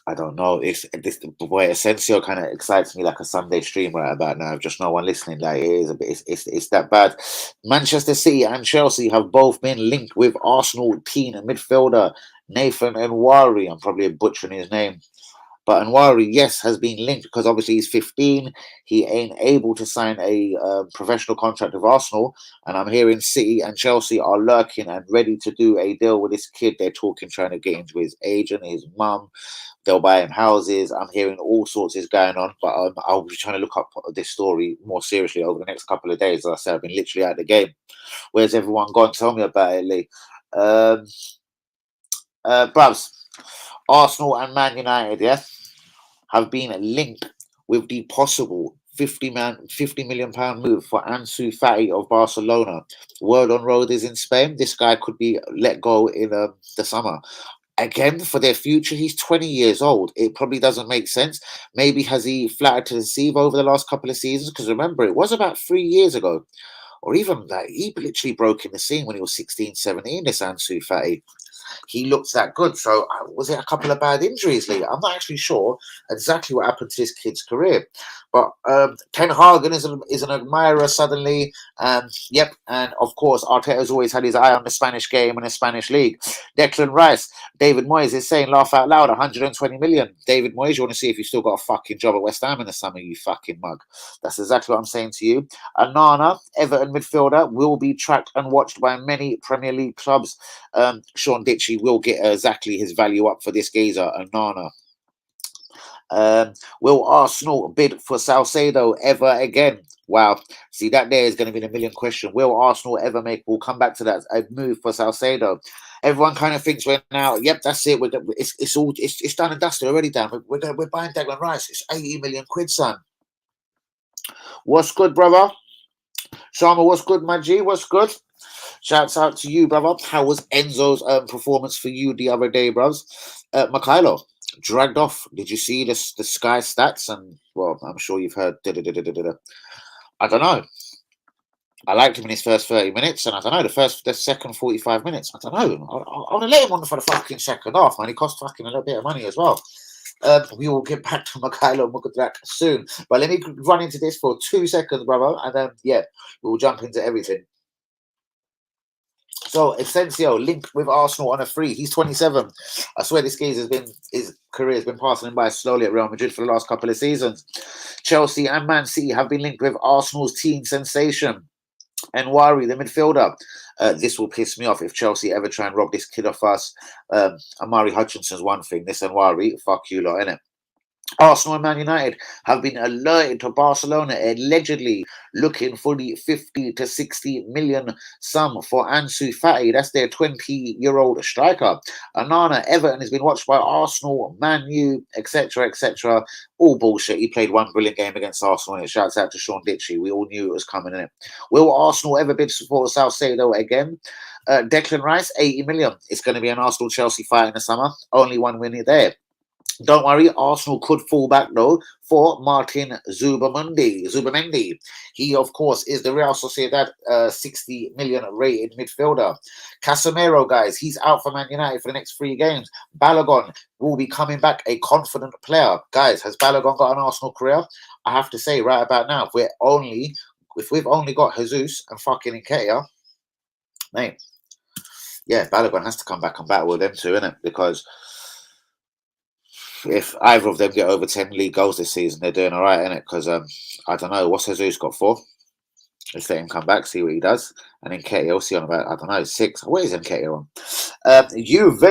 [SPEAKER 1] I don't know. It's this boy Asensio kind of excites me like a Sunday stream right about now. Just no one listening. Like it is a bit. It's that bad. Manchester City and Chelsea have both been linked with Arsenal teen midfielder Nathan Nwari. I'm probably butchering his name, but Nwari, yes, has been linked because obviously he's 15. He ain't able to sign a professional contract with Arsenal, and I'm hearing City and Chelsea are lurking and ready to do a deal with this kid. They're talking, trying to get into his agent, his mum. They'll buy him houses. I'm hearing all sorts is going on, but I'll be trying to look up this story more seriously over the next couple of days. As I said, I've been literally out of the game. Where's everyone gone? Tell me about it, Lee. Bruvs, Arsenal and Man United, yes, have been linked with the possible £50 million move for Ansu Fati of Barcelona. Word on road is in Spain. This guy could be let go in the summer. Again, for their future, he's 20 years old. It probably doesn't make sense. Maybe has he flattered to deceive over the last couple of seasons? Because remember, it was about 3 years ago. Or even that he literally broke in the scene when he was 16, 17, this Ansu Fati. he looks that good. So was it a couple of bad injuries, Lee? I'm not actually sure exactly what happened to this kid's career. But Ten Hagen is an admirer suddenly. Yep, and of course, Arteta's always had his eye on the Spanish game and the Spanish league. Declan Rice, David Moyes is saying, laugh out loud, 120 million. David Moyes, you want to see if you still got a fucking job at West Ham in the summer, you fucking mug. That's exactly what I'm saying to you. Anana, Everton midfielder, will be tracked and watched by many Premier League clubs. Sean Ditchy will get exactly his value up for this geezer, Anana. Will Arsenal bid for Salcedo ever again? Wow. See, that there is going to be the million question. Will Arsenal ever make, we'll come back to that, a move for Salcedo? Everyone kind of thinks we're now, yep, that's it. It's done and dusted already, Dan. We're buying Declan Rice. It's 80 million quid, son. What's good, brother? Sharma, what's good, my G? What's good? Shouts out to you, brother. How was Enzo's performance for you the other day, bros? Mikhailo, dragged off. Did you see the Sky stats? And, well, I'm sure you've heard. I don't know. I liked him in his first 30 minutes, and I don't know, the second 45 minutes. I don't know. I want to let him on for the fucking second half, man. He cost fucking a little bit of money as well. We will get back to Mikhailo Mukadrak soon. But let me run into this for 2 seconds, brother, and then, yeah, we'll jump into everything. So, Asensio linked with Arsenal on a free. He's 27. I swear this his career has been passing him by slowly at Real Madrid for the last couple of seasons. Chelsea and Man City have been linked with Arsenal's teen sensation, Enwari, the midfielder. This will piss me off if Chelsea ever try and rob this kid off us. Amari Hutchinson's one thing. This Enwari, fuck you lot, innit? Arsenal and Man United have been alerted to Barcelona allegedly looking for the 50 to 60 million sum for Ansu Fati. That's their 20-year-old striker. Anana, Everton has been watched by Arsenal, Man U, etc., etc. All bullshit. He played one brilliant game against Arsenal, and it shouts out to Sean Ditchy. We all knew it was coming in. Will Arsenal ever bid for Salcedo again? Declan Rice, 80 million. It's going to be an Arsenal-Chelsea fight in the summer. Only one winner there. Don't worry, Arsenal could fall back, though, for Martin Zubamendi. He, of course, is the Real Sociedad 60 million rated midfielder. Casemiro, guys, he's out for Man United for the next 3 games. Balogun will be coming back a confident player. Guys, has Balogun got an Arsenal career? I have to say, right about now, if we've only got Jesus and fucking Nketiah, mate, yeah, Balogun has to come back and battle with them too, innit? Because if either of them get over 10 league goals this season, they're doing all right, innit? Because I don't know, what's Jesus got for? Let's let him come back, see what he does. And then Nketiah, we'll see on about, I don't know, 6. What is Nketiah on? Juve,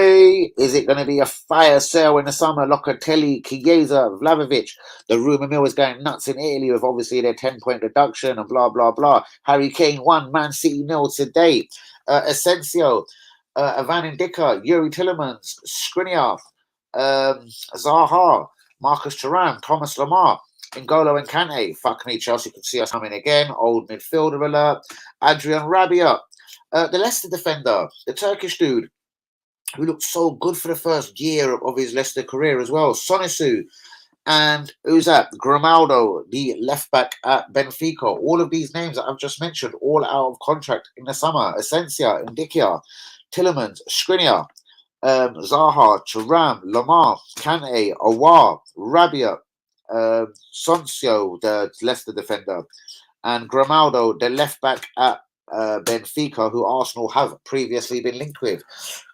[SPEAKER 1] is it going to be a fire sale in the summer? Locatelli, Chiesa, Vlahovic. The rumour mill is going nuts in Italy with obviously their 10-point reduction and blah, blah, blah. Harry Kane 1, Man City 0 today. Asensio, Ivan Ndicka, Yuri Tillemans, Skriniar, Zaha, Marcus Thuram, Thomas Lemar, N'Golo and Kante. Fuck me, Chelsea could see us coming again. Old midfielder alert. Adrian Rabiot, the Leicester defender, the Turkish dude who looked so good for the first year of his Leicester career as well. Sonisu. And who's that? Grimaldo, the left back at Benfica. All of these names that I've just mentioned, all out of contract in the summer. Asensio, Ndicka, Tillemans, Skriniar, Zaha, Thuram, Lamar, Kante, Aouar, Rabiot, Soncio, the Leicester defender, and Grimaldo, the left back at Benfica, who Arsenal have previously been linked with.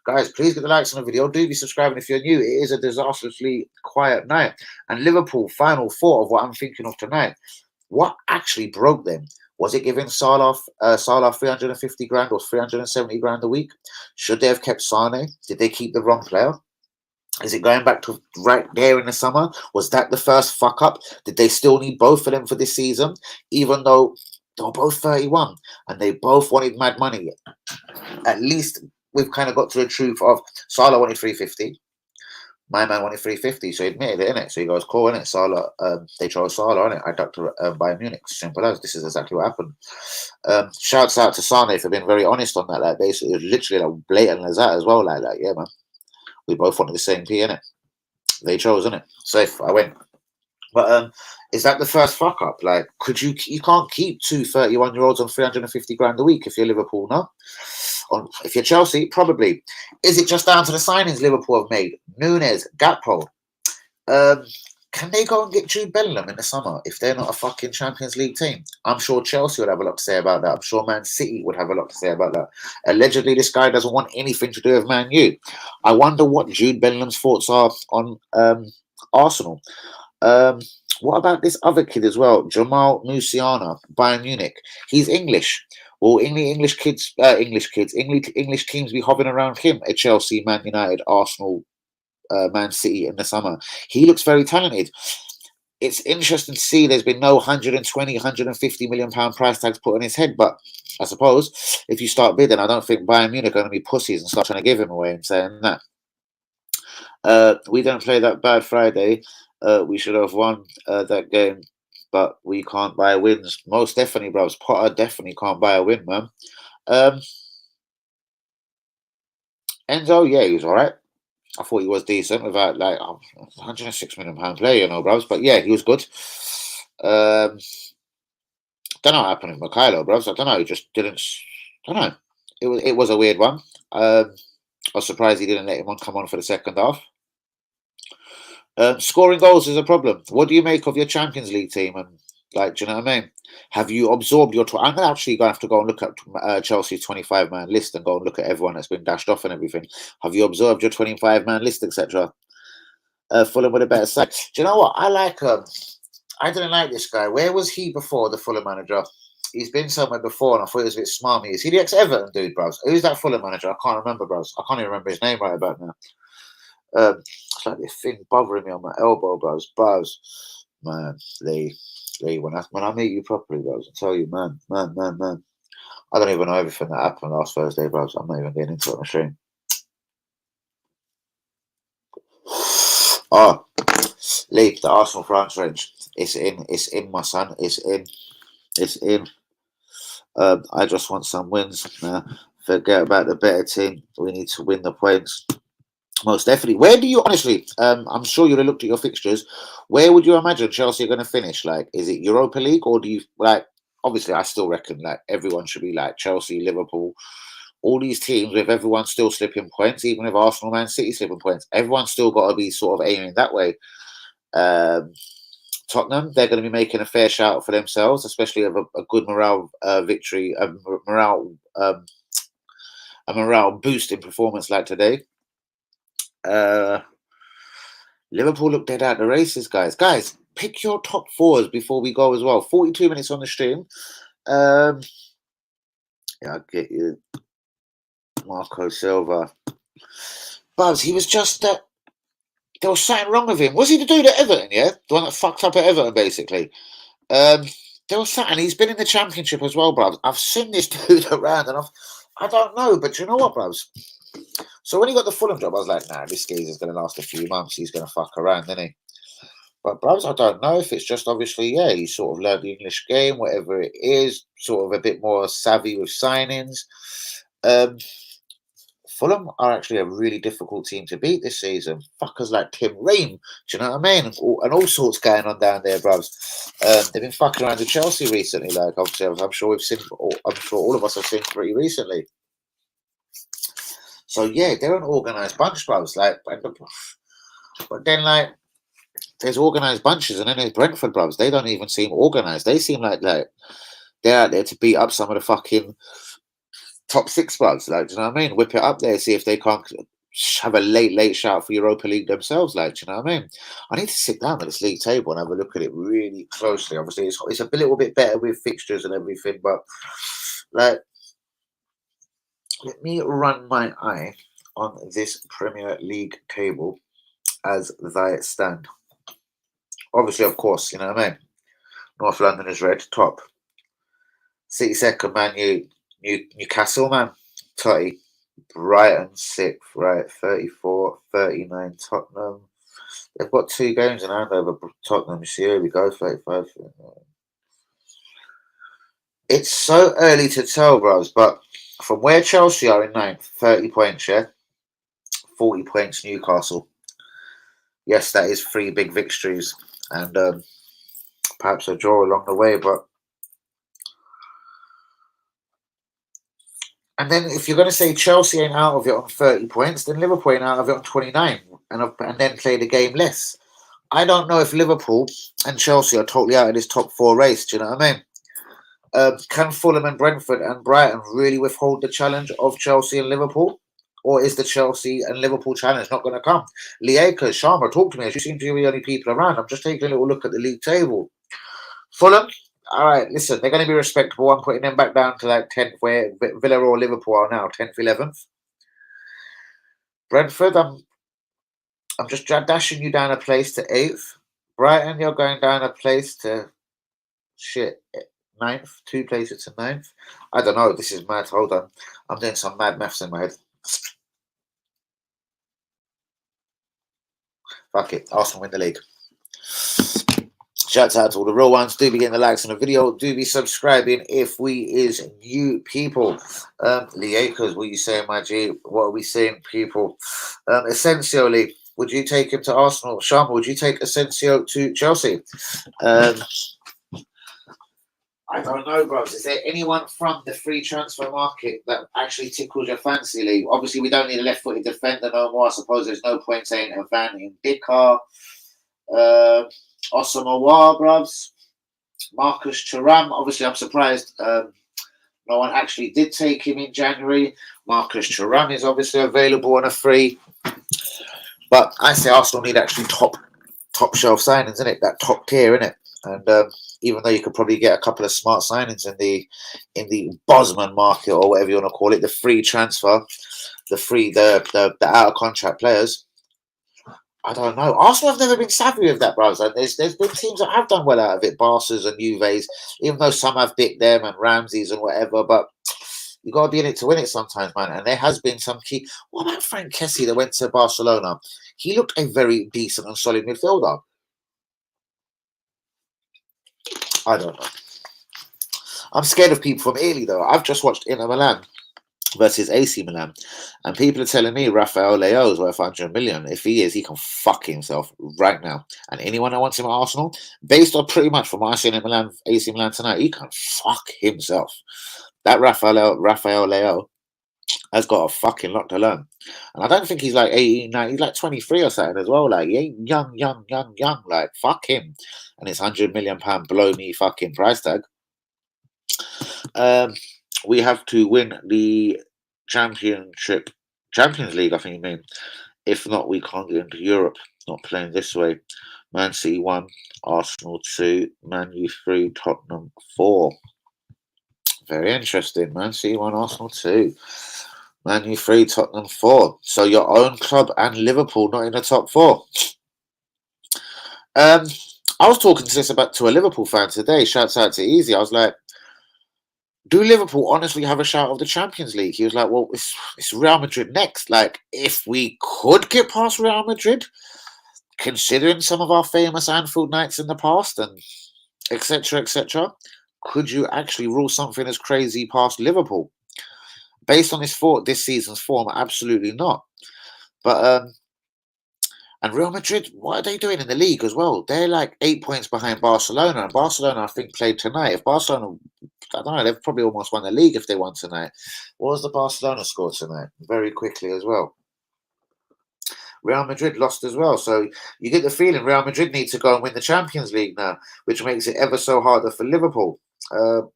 [SPEAKER 1] Guys, please get the likes on the video. Do be subscribing if you're new. It is a disastrously quiet night. And Liverpool, final 4 of what I'm thinking of tonight. What actually broke them? Was it giving Salah 350 grand or 370 grand a week? Should they have kept Sane? Did they keep the wrong player? Is it going back to right there in the summer? Was that the first fuck up? Did they still need both of them for this season? Even though they were both 31 and they both wanted mad money. At least we've kind of got to the truth of Salah wanted 350. My man wanted 350, so he admitted it, innit? So he goes, cool, innit? Salah, they chose Salah, innit? I ducked Bayern Munich. Simple as. This is exactly what happened. Shouts out to Sane for being very honest on that. Like, basically, it was literally like blatant as that as well. Like, yeah, man. We both wanted the same P, innit? They chose, innit? Safe, I went. But is that the first fuck up? Like, you can't keep 2 31-year-olds on 350 grand a week if you're Liverpool, no? If you're Chelsea, probably. Is it just down to the signings Liverpool have made? Nunes, Gakpo. Um, can they go and get Jude Bellingham in the summer if they're not a fucking Champions League team? I'm sure Chelsea would have a lot to say about that. I'm sure Man City would have a lot to say about that. Allegedly, this guy doesn't want anything to do with Man U. I wonder what Jude Bellingham's thoughts are on Arsenal. What about this other kid as well, Jamal Musiala, Bayern Munich? He's English. Will English teams be hovering around him at Chelsea, Man United, Arsenal, Man City in the summer? He looks very talented. It's interesting to see there's been no 120, 150 million pound price tags put on his head, but I suppose if you start bidding, I don't think Bayern Munich are going to be pussies and start trying to give him away and saying that. We don't play that bad Friday. We should have won that game, but we can't buy wins. Most definitely, bros. Potter definitely can't buy a win, man. Enzo, yeah, he was all right. I thought he was decent without like 106 million pound player, bros. But yeah, he was good. Don't know what happened with Mikhailo, bros. I don't know. He just didn't. I don't know. It was a weird one. I was surprised he didn't let him come on for the second half. Scoring goals is a problem. What do you make of your Champions League team? And like, do you know what I mean? Have you absorbed your? I'm actually going to have to go and look at Chelsea's 25-man list and go and look at everyone that's been dashed off and everything. Have you observed your 25-man list, etc.? Fulham with a better side. Do you know what? I like. I didn't like this guy. Where was he before the Fulham manager? He's been somewhere before, and I thought it was a bit smarmy. Is he the ex-Everton dude, bros? Who's that Fulham manager? I can't remember, bros. I can't even remember his name right about now. It's like this thing bothering me on my elbow, bros. Man, when I meet you properly, bros, I tell you, man. I don't even know everything that happened last Thursday, bros. I'm not even getting into it on the stream. Oh, leave the Arsenal France range. It's in, my son. It's in. I just want some wins. Forget about the better team. We need to win the points. Most definitely. Where do you honestly? I'm sure you'll have looked at your fixtures. Where would you imagine Chelsea are going to finish? Like, is it Europa League, or do you like? Obviously, I still reckon like everyone should be like Chelsea, Liverpool, all these teams with everyone still slipping points, even with Arsenal, Man City slipping points. Everyone's still got to be sort of aiming that way. Tottenham, they're going to be making a fair shout for themselves, especially of a good morale victory, a morale boosting performance like today. Liverpool look dead out the races, guys. Guys, pick your top fours before we go as well. 42 minutes on the stream. Yeah, I'll get you. Marco Silva. Buzz, he was just there was something wrong with him. Was he the dude at Everton, yeah? The one that fucked up at Everton, basically. There was something. He's been in the Championship as well, bruv. I've seen this dude around, and I don't know, but you know what, bruvs? So when he got the Fulham job, I was like, nah, this geezer's going to last a few months. He's going to fuck around, isn't he? But, bruvs, I don't know if it's just obviously, yeah, he sort of learned the English game, whatever it is, sort of a bit more savvy with signings. Fulham are actually a really difficult team to beat this season. Fuckers like Tim Ream, do you know what I mean? And all sorts going on down there, bruvs. They've been fucking around with Chelsea recently, like obviously, I'm sure we've seen. I'm sure all of us have seen pretty recently. So yeah, they're an organised bunch, bruvs. Like, but then like, there's organised bunches, and then there's Brentford, bruvs. They don't even seem organised. They seem like they're out there to beat up some of the fucking top six bloods, like, do you know what I mean? Whip it up there, see if they can't have a late shout for Europa League themselves, like, do you know what I mean? I need to sit down at this league table and have a look at it really closely. Obviously, it's a little bit better with fixtures and everything, but like, let me run my eye on this Premier League table as they stand. Obviously, of course, you know what I mean? North London is red, top. City second, Man U. Newcastle, man, 30. Brighton, 6th, right, 34, 39, Tottenham. They've got 2 games in hand over Tottenham. You see, here we go, 35. It's so early to tell, bros, but from where Chelsea are in 9th, 30 points, yeah? 40 points, Newcastle. Yes, that is 3 big victories and perhaps a draw along the way, but And then if you're going to say Chelsea ain't out of it on 30 points, then Liverpool ain't out of it on 29 and then play the game less. I don't know if Liverpool and Chelsea are totally out of this top four race. Do you know what I mean? Can Fulham and Brentford and Brighton really withhold the challenge of Chelsea and Liverpool? Or is the Chelsea and Liverpool challenge not going to come? Lieka, Sharma, talk to me. As you seem to be the only people around. I'm just taking a little look at the league table. Fulham, all right, listen, they're going to be respectable. I'm putting them back down to like 10th, where Villa or Liverpool are now, 10th, 11th. Brentford, I'm just dashing you down a place to 8th. Brighton, you're going down a place to shit, 9th, 2 places to 9th. I don't know, this is mad. Hold on. I'm doing some mad maths in my head. Fuck it, Arsenal win the league. Shouts out to all the real ones. Do be getting the likes on the video. Do be subscribing if we is new people. Liekers, what are you saying, my G? What are we saying, people? Essentially, would you take him to Arsenal? Sharma, would you take Asensio to Chelsea? I don't know, bros. Is there anyone from the free transfer market that actually tickles your fancy, Lee? Obviously, we don't need a left-footed defender no more. I suppose there's no point saying a Van in Dicker. Osamoah, bros. Marcus Thuram. Obviously, I'm surprised no one actually did take him in January. Marcus Thuram is obviously available on a free. But I say Arsenal need actually top shelf signings, isn't it? That top tier, isn't it? And even though you could probably get a couple of smart signings in the Bosman market or whatever you want to call it, the free transfer, the out of contract players. I don't know. Arsenal have never been savvy with that, bros. And there's been teams that have done well out of it, Barca's and Juve's, even though some have dipped them and Ramsey's and whatever. But you got to be in it to win it sometimes, man. And there has been some key. What about Frank Kessie that went to Barcelona? He looked a very decent and solid midfielder. I don't know. I'm scared of people from Italy, though. I've just watched Inter Milan versus AC Milan, and people are telling me Rafael Leao is worth 100 million. If he is, he can fuck himself right now. And anyone that wants him at Arsenal, based on pretty much from what I see in Milan, AC Milan tonight, he can fuck himself. That Rafael Leao has got a fucking lot to learn. And I don't think he's like 18, 19, he's like 23 or something as well. Like, he ain't young. Like, fuck him. And it's £100 million below me fucking price tag. We have to win the Champions League, I think you mean. If not, we can't get into Europe. Not playing this way. Man City 1, Arsenal 2, Man U 3, Tottenham 4. Very interesting. Man City 1, Arsenal 2. Man U 3, Tottenham 4. So your own club and Liverpool not in the top 4. I was talking to this to a Liverpool fan today. Shouts out to Easy. I was like, do Liverpool honestly have a shout of the Champions League? He was like, well, it's Real Madrid next. Like, if we could get past Real Madrid, considering some of our famous Anfield nights in the past and etc., could you actually rule something as crazy past Liverpool? Based on this season's form, absolutely not. But and Real Madrid, what are they doing in the league as well? They're like 8 points behind Barcelona, and Barcelona, I think, played tonight. If Barcelona, I don't know, they've probably almost won the league if they won tonight. What was the Barcelona score tonight? Very quickly as well. Real Madrid lost as well. So you get the feeling Real Madrid need to go and win the Champions League now, which makes it ever so harder for Liverpool.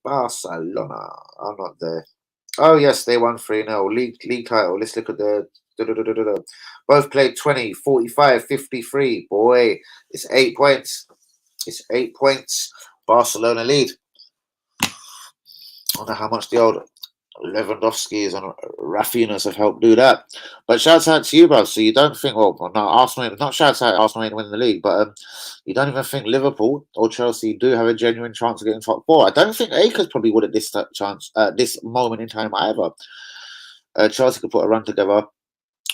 [SPEAKER 1] Barcelona are not there. Oh, yes, they won 3-0. League title. Let's look at the... Both played 20, 45, 53. Boy, it's 8 points. It's 8 points. Barcelona lead. I don't know how much the old Lewandowski's and Rafinha's have helped do that. But shouts out to you, bro. So you don't think, well, no, Arsenal, not shouts out Arsenal ain't winning the league, but you don't even think Liverpool or Chelsea do have a genuine chance of getting top 4. I don't think Akers probably would at this this moment in time either. Chelsea could put a run together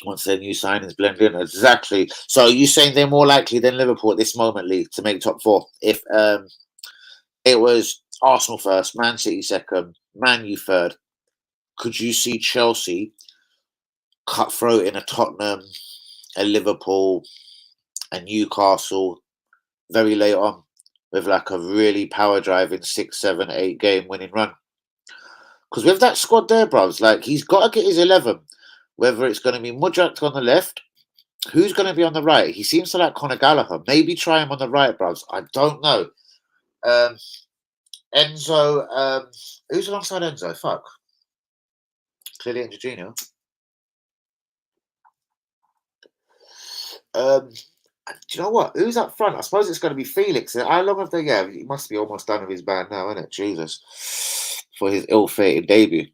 [SPEAKER 1] once their new signings blend in. Exactly. So you saying they're more likely than Liverpool at this moment, Lee, to make top 4? If it was Arsenal first, Man City second, Man U third, could you see Chelsea cutthroat in a Tottenham, a Liverpool, a Newcastle very late on with like a really power driving 6, 7, 8 game winning run? Because with that squad there, bros, like he's got to get his 11. Whether it's going to be Mudrak on the left, who's going to be on the right? He seems to like Conor Gallagher. Maybe try him on the right, bros. I don't know. Um, Enzo, who's alongside Enzo? Fuck. Clearly Enzo Jr. Do you know what? Who's up front? I suppose it's going to be Felix. How long have they? Yeah, he must be almost done with his band now, isn't it? Jesus, for his ill-fated debut.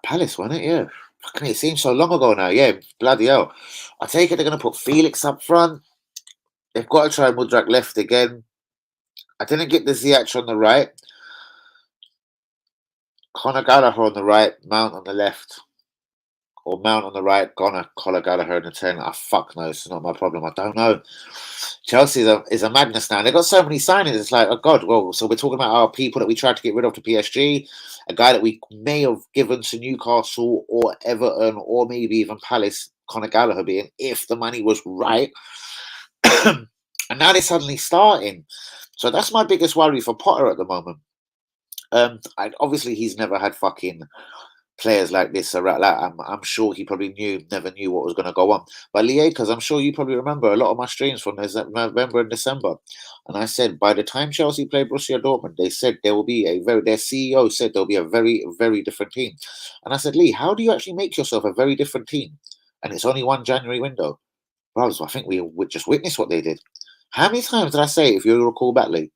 [SPEAKER 1] Palace, wasn't it? Yeah. Fucking, it seems so long ago now. Yeah, bloody hell. I take it they're going to put Felix up front. They've got to try Mudrak left again. I didn't get the Ziyech on the right. Conor Gallagher on the right, Mount on the left. Or Mount on the right, Conor Gallagher in the 10. Fuck no, it's not my problem. I don't know. Chelsea is a madness now. They've got so many signings. It's like, oh God, well, so we're talking about our people that we tried to get rid of to PSG, a guy that we may have given to Newcastle or Everton or maybe even Palace, Conor Gallagher being, if the money was right. And now they're suddenly starting. So that's my biggest worry for Potter at the moment. Obviously, he's never had fucking players like this. I'm sure he probably never knew what was going to go on. But Liekers, I'm sure you probably remember a lot of my streams from November and December. And I said, by the time Chelsea play Borussia Dortmund, they said there will be their CEO said there'll be a very, very different team. And I said, Lee, how do you actually make yourself a very different team? And it's only one January window. Bros, I think we would just witness what they did. How many times did I say, if you recall back, Lee?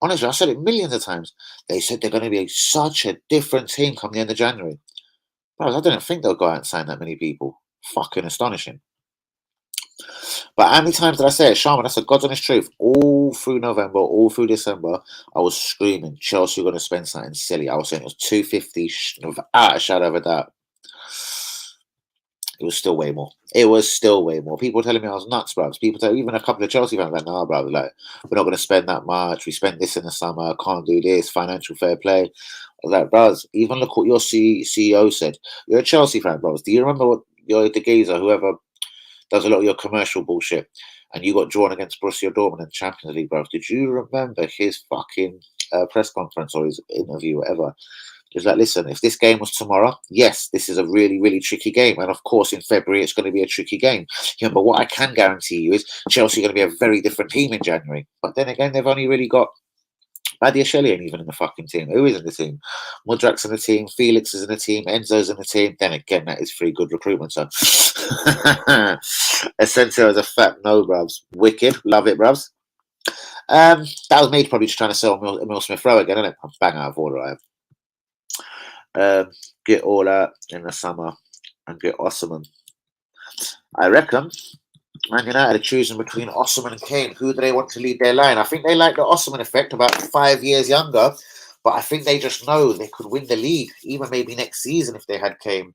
[SPEAKER 1] Honestly, I said it millions of times. They said they're going to be such a different team come the end of January. Bros, I didn't think they'll go out and sign that many people. Fucking astonishing. But how many times did I say it? Sharman, that's a God's honest truth. All through November, all through December, I was screaming, Chelsea were going to spend something silly. I was saying it was 250 without a shadow of a doubt. It was still way more. It was still way more. People telling me I was nuts, bro. Even a couple of Chelsea fans like, nah, bro, like, we're not going to spend that much. We spent this in the summer. Can't do this. Financial fair play. I was like, bros, even look what your CEO said. You're a Chelsea fan, bros. Do you remember what the geezer, whoever does a lot of your commercial bullshit, and you got drawn against Borussia Dortmund in Champions League, bros? Did you remember his fucking press conference or his interview, whatever? It's like, listen, if this game was tomorrow, yes, this is a really, really tricky game. And of course, in February, it's going to be a tricky game. Yeah, but what I can guarantee you is Chelsea are going to be a very different team in January. But then again, they've only really got Badiashile ain't even in the fucking team. Who is in the team? Mudrak's in the team. Felix is in the team. Enzo's in the team. Then again, that is free good recruitment. So, Essential as a fat no, bruvs. Wicked. Love it, bruvs. That was me probably just trying to sell Emil Smith Rowe again, isn't it? I'm bang out of order, I have. Get all that in the summer and get Osman. I reckon Man United are choosing between Osman and Kane. Who do they want to lead their line? I think they like the Osman effect, about 5 years younger, but I think they just know they could win the league, even maybe next season if they had Kane.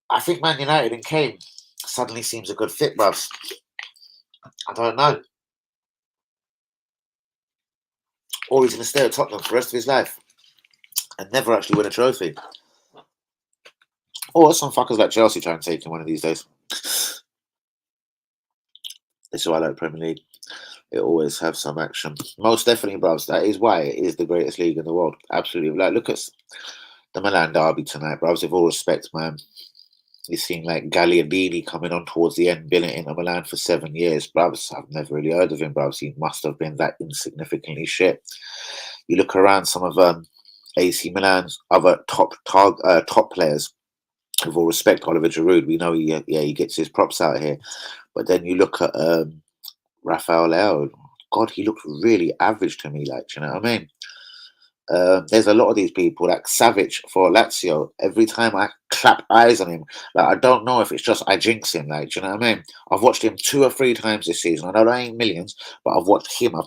[SPEAKER 1] I think Man United and Kane suddenly seems a good fit, bruv. I don't know. Or he's going to stay at Tottenham for the rest of his life and never actually win a trophy. Or some fuckers like Chelsea try and take him one of these days. This is why I like Premier League. It always have some action. Most definitely, bros. That is why it is the greatest league in the world. Absolutely. Like, look at the Milan derby tonight, bros. With all respect, man. You've seen like Gagliardini coming on towards the end, been in Milan for 7 years, bros. I've never really heard of him, bros. He must have been that insignificantly shit. You look around some of AC Milan's other top players. With all respect, Oliver Giroud, we know he gets his props out here. But then you look at Rafael Leao. God, he looks really average to me. Like, you know what I mean? There's a lot of these people, like Savic for Lazio. Every time I clap eyes on him, like I don't know if it's just I jinx him. Like, you know what I mean? I've watched him 2 or 3 times this season. I know there ain't millions, but I've watched him. I've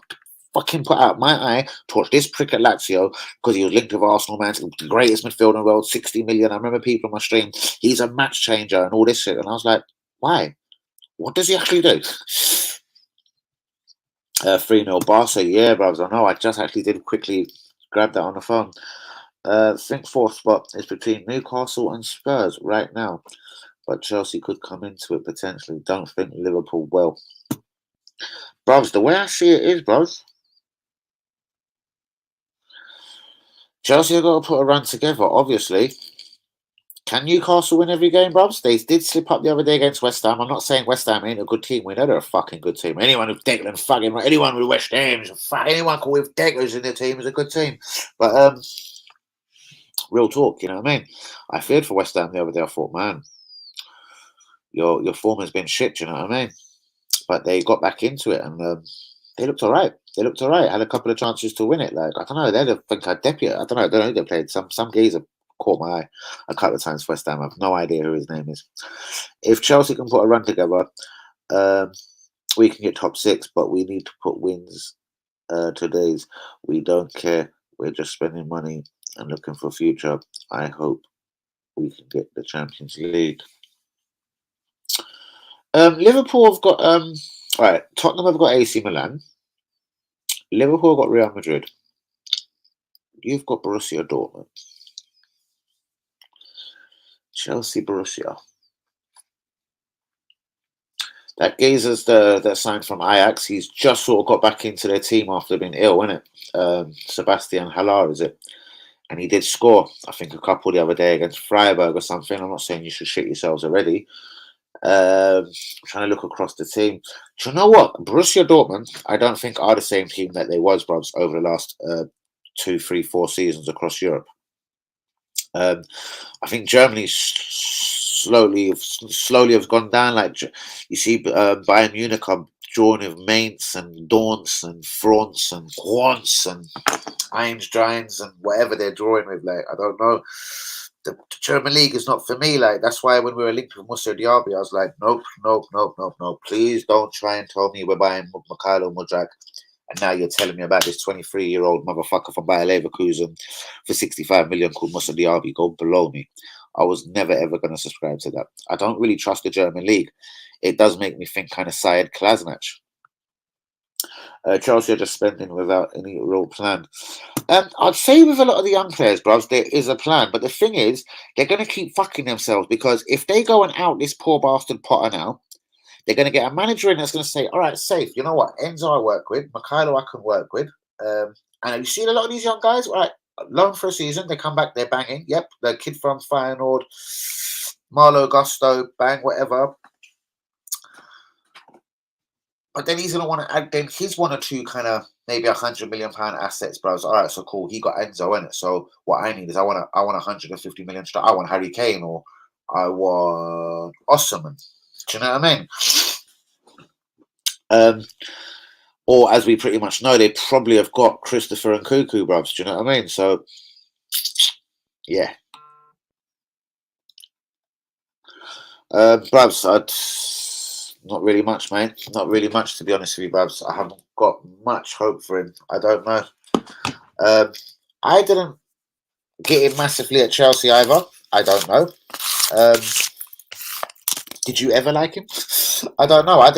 [SPEAKER 1] fucking put out my eye to watch this prick at Lazio because he was linked with Arsenal, man, the greatest midfielder in the world, 60 million. I remember people on my stream, he's a match changer and all this shit. And I was like, why? What does he actually do? 3-0 Barca, yeah, brothers. I know. I just actually did quickly grab that on the phone. I think 4th spot is between Newcastle and Spurs right now, but Chelsea could come into it potentially. Don't think Liverpool will. Bros, the way I see it is, bros, Chelsea have got to put a run together, obviously. Can Newcastle win every game, bruvs? They did slip up the other day against West Ham. I'm not saying West Ham ain't a good team. We know they're a fucking good team. Anyone with Declan fucking anyone with West Ham, anyone with Declan's in their team is a good team. But real talk, you know what I mean? I feared for West Ham the other day. I thought, man, your form has been shit, you know what I mean? But they got back into it and they looked all right. They looked all right. Had a couple of chances to win it. Like, I don't know, they'd have think I'd deputy. I don't know who they played. Some geezer caught my eye a couple of times for West Ham. I have no idea who his name is. If Chelsea can put a run together, we can get top 6, but we need to put wins today's. We don't care. We're just spending money and looking for future. I hope we can get the Champions League. Liverpool have got all right. Tottenham have got AC Milan. Liverpool have got Real Madrid. You've got Borussia Dortmund. Chelsea, Borussia. That geezer's that signed from Ajax. He's just sort of got back into their team after being ill, isn't it? Sebastian Haller, is it? And he did score, I think, a couple the other day against Freiburg or something. I'm not saying you should shit yourselves already. Trying to look across the team. Do you know what? Borussia Dortmund, I don't think are the same team that they was, bruvs, over the last 2, 3, 4 seasons across Europe. I think Germany slowly has gone down. Like you see, Bayern Munich are drawing with Mainz and Dortmund and France and Horns and Einsteins and whatever they're drawing with. Like, I don't know. The German league is not for me. Like, that's why when we were linked with Musa Diaby, I was like, nope. Please don't try and tell me we're buying Mikhailo Mudryk. And now you're telling me about this 23-year-old motherfucker from Bayer Leverkusen for 65 million called Musa Diaby. Go below me. I was never ever going to subscribe to that. I don't really trust the German league. It does make me think kind of Syed Klasnach. Chelsea are just spending without any real plan. I'd say with a lot of the young players, bros, there is a plan. But the thing is, they're going to keep fucking themselves because if they go and out this poor bastard Potter now, they're going to get a manager in that's going to say, all right, safe. You know what? Enzo I work with. Mikhailo I can work with. And you see a lot of these young guys, right? Loan for a season. They come back, they're banging. Yep, the kid from Feyenoord, Marlo Gusto, bang, whatever. But then he's going to want to add then his 1 or 2 kind of maybe £100 million assets, bros. All right, so cool. He got Enzo in it. So what I need is I want 150 million. I want Harry Kane or I want Osman. Do you know what I mean? Or as we pretty much know, they probably have got Christopher and Cuckoo, bros. Do you know what I mean? So yeah. Bruvs, not really much, mate. Not really much, to be honest with you, Bruvs. I haven't got much hope for him. I don't know. I didn't get him massively at Chelsea either. I don't know. Did you ever like him? I don't know. I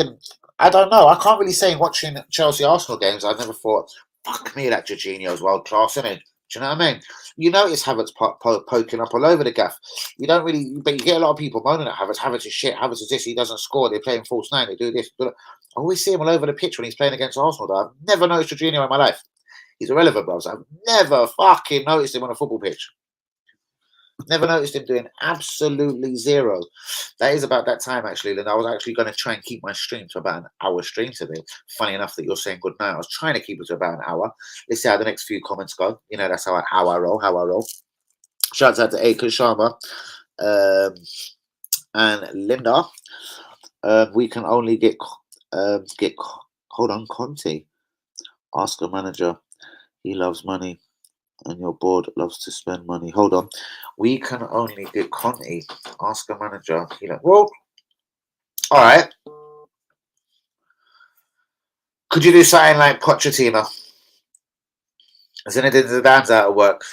[SPEAKER 1] don't know. I can't really say watching Chelsea Arsenal games. I never thought, fuck me, that Jorginho's world class, isn't it? Do you know what I mean? You notice Havertz poking up all over the gaff. You don't really, but you get a lot of people moaning at Havertz. Havertz is shit. Havertz is this. He doesn't score. They're playing false 9. They do this. I always see him all over the pitch when he's playing against Arsenal. Though. I've never noticed Jorginho in my life. He's irrelevant, bros. I've never fucking noticed him on a football pitch. Never noticed him doing absolutely zero. That is about that time, actually. And I was actually going to try and keep my stream to about an hour stream today. Funny enough that you're saying good night. I was trying to keep it to about an hour. Let's see how the next few comments go. You know, that's how I roll. Shouts out to Akon Sharma and Linda. We can only get hold on, Conte. Ask a manager. He loves money. And your board loves to spend money. Hold on. We can only get Conte. Ask a manager. Well, all right. Could you do something like Pochettino? Zinedine Zidane's out of work.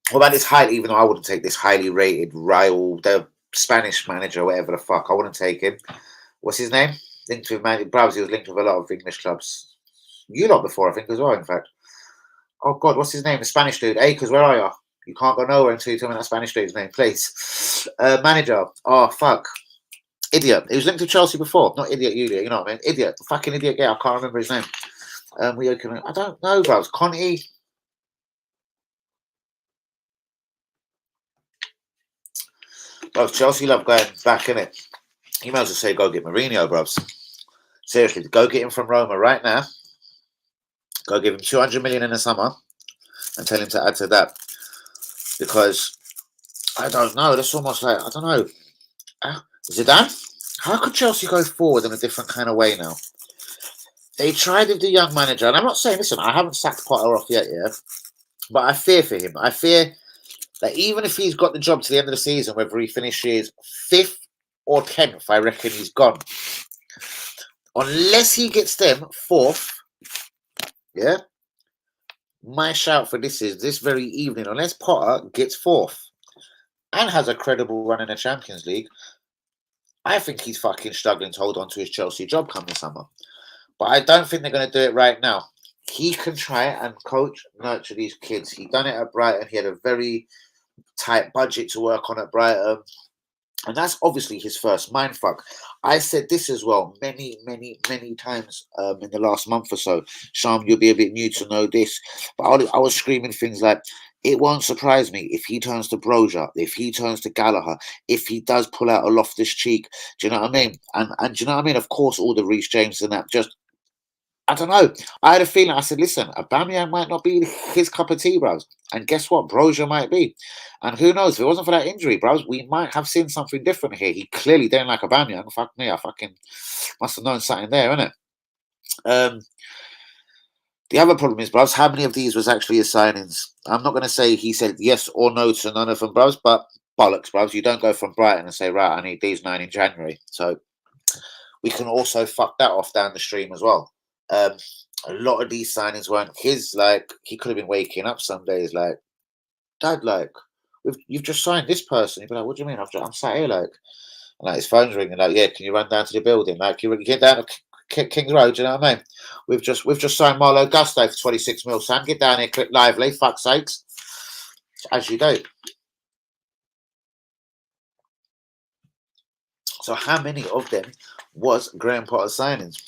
[SPEAKER 1] What about this even though I wouldn't take this highly rated Raul, the Spanish manager, whatever the fuck. I wouldn't take him. What's his name? Linked with he was linked with a lot of English clubs. You lot before, I think, as well, in fact. Oh, God, what's his name? The Spanish dude. Akers, where are you? You can't go nowhere until you tell me that Spanish dude's name, please. Manager. Oh, fuck. Idiot. He was linked to Chelsea before. Not idiot, you know what I mean? Idiot. Fucking idiot guy. I can't remember his name. I don't know, bros. Conte. Oh, Chelsea love going back, innit? You might as well say go get Mourinho, bruvs. Seriously, go get him from Roma right now. Go give him 200 million in the summer and tell him to add to that. Because I don't know. That's almost like, I don't know. Zidane? How could Chelsea go forward in a different kind of way now? They tried with the young manager, and I'm not saying, listen, I haven't sacked Potter off yet, yeah, but I fear for him. I fear that even if he's got the job to the end of the season, whether he finishes 5th or 10th, I reckon he's gone. Unless he gets them 4th, yeah, my shout for this is this very evening, unless Potter gets 4th and has a credible run in the Champions League, I think he's fucking struggling to hold on to his Chelsea job come this summer. But I don't think they're going to do it right now. He can try and coach, nurture these kids. He done it at Brighton. He had a very tight budget to work on at Brighton. And that's obviously his first mindfuck. I said this as well many, many, many times in the last month or so. Sham, you'll be a bit new to know this. But I was screaming things like, it won't surprise me if he turns to Broja, if he turns to Gallagher, if he does pull out a Loftus Cheek. Do you know what I mean? And do you know what I mean? Of course, all the Reece James and that, just, I don't know. I had a feeling, I said, listen, Aubameyang might not be his cup of tea, bros. And guess what? Broja might be. And who knows? If it wasn't for that injury, bros, we might have seen something different here. He clearly didn't like Aubameyang. Fuck me, I fucking must have known something there, innit? The other problem is, bros, how many of these was actually his signings? I'm not going to say he said yes or no to none of them, bros, but bollocks, bros. You don't go from Brighton and say, right, I need these 9 in January. So we can also fuck that off down the stream as well. A lot of these signings weren't his. Like, he could have been waking up some days like, Dad, like, you've just signed this person. He'd be like, what do you mean? I'm sat here, like, and like his phone's ringing, like, yeah, can you run down to the building? Like, you get down to King's Road, do you know what I mean? We've just signed Marlo Gusto for 26 mil, Sam. Get down here, quick, lively, fuck's sakes. As you do. So how many of them was Graham Potter signings?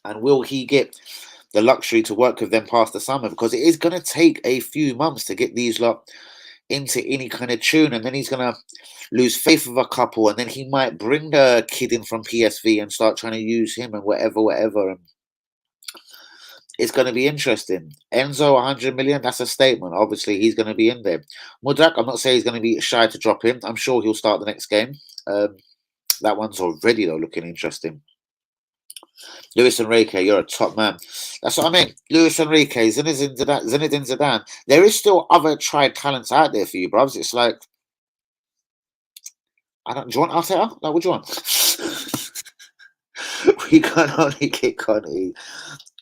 [SPEAKER 1] And will he get the luxury to work with them past the summer? Because it is going to take a few months to get these lot into any kind of tune. And then he's going to lose faith with a couple. And then he might bring the kid in from PSV and start trying to use him and whatever. And it's going to be interesting. Enzo, 100 million, that's a statement. Obviously, he's going to be in there. Mudak, I'm not saying he's going to be shy to drop him. I'm sure he'll start the next game. That one's already, though, looking interesting. Luis Enrique, you're a top man. That's what I mean. Luis Enrique, Zinedine Zidane. There is still other tried talents out there for you, bruvs. It's like, do you want Arteta? Like, what do you want? We can only get Conte.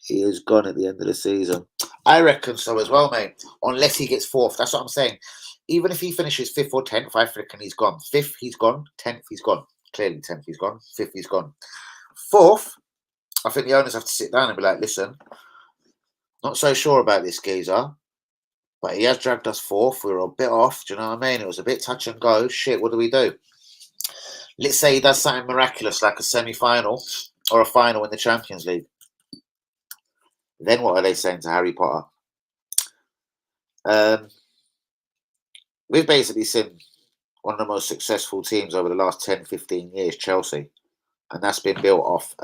[SPEAKER 1] He is gone at the end of the season. I reckon so as well, mate. Unless he gets 4th. That's what I'm saying. Even if he finishes 5th or 10th, I reckon he's gone. 5th, he's gone. 10th, he's gone. Clearly 10th, he's gone. 5th, he's gone. 4th, I think the owners have to sit down and be like, listen, not so sure about this geezer, but he has dragged us 4th. We were a bit off. Do you know what I mean? It was a bit touch and go. Shit, what do we do? Let's say he does something miraculous like a semi-final or a final in the Champions League. Then what are they saying to Harry Potter? We've basically seen one of the most successful teams over the last 10, 15 years, Chelsea. And that's been built off.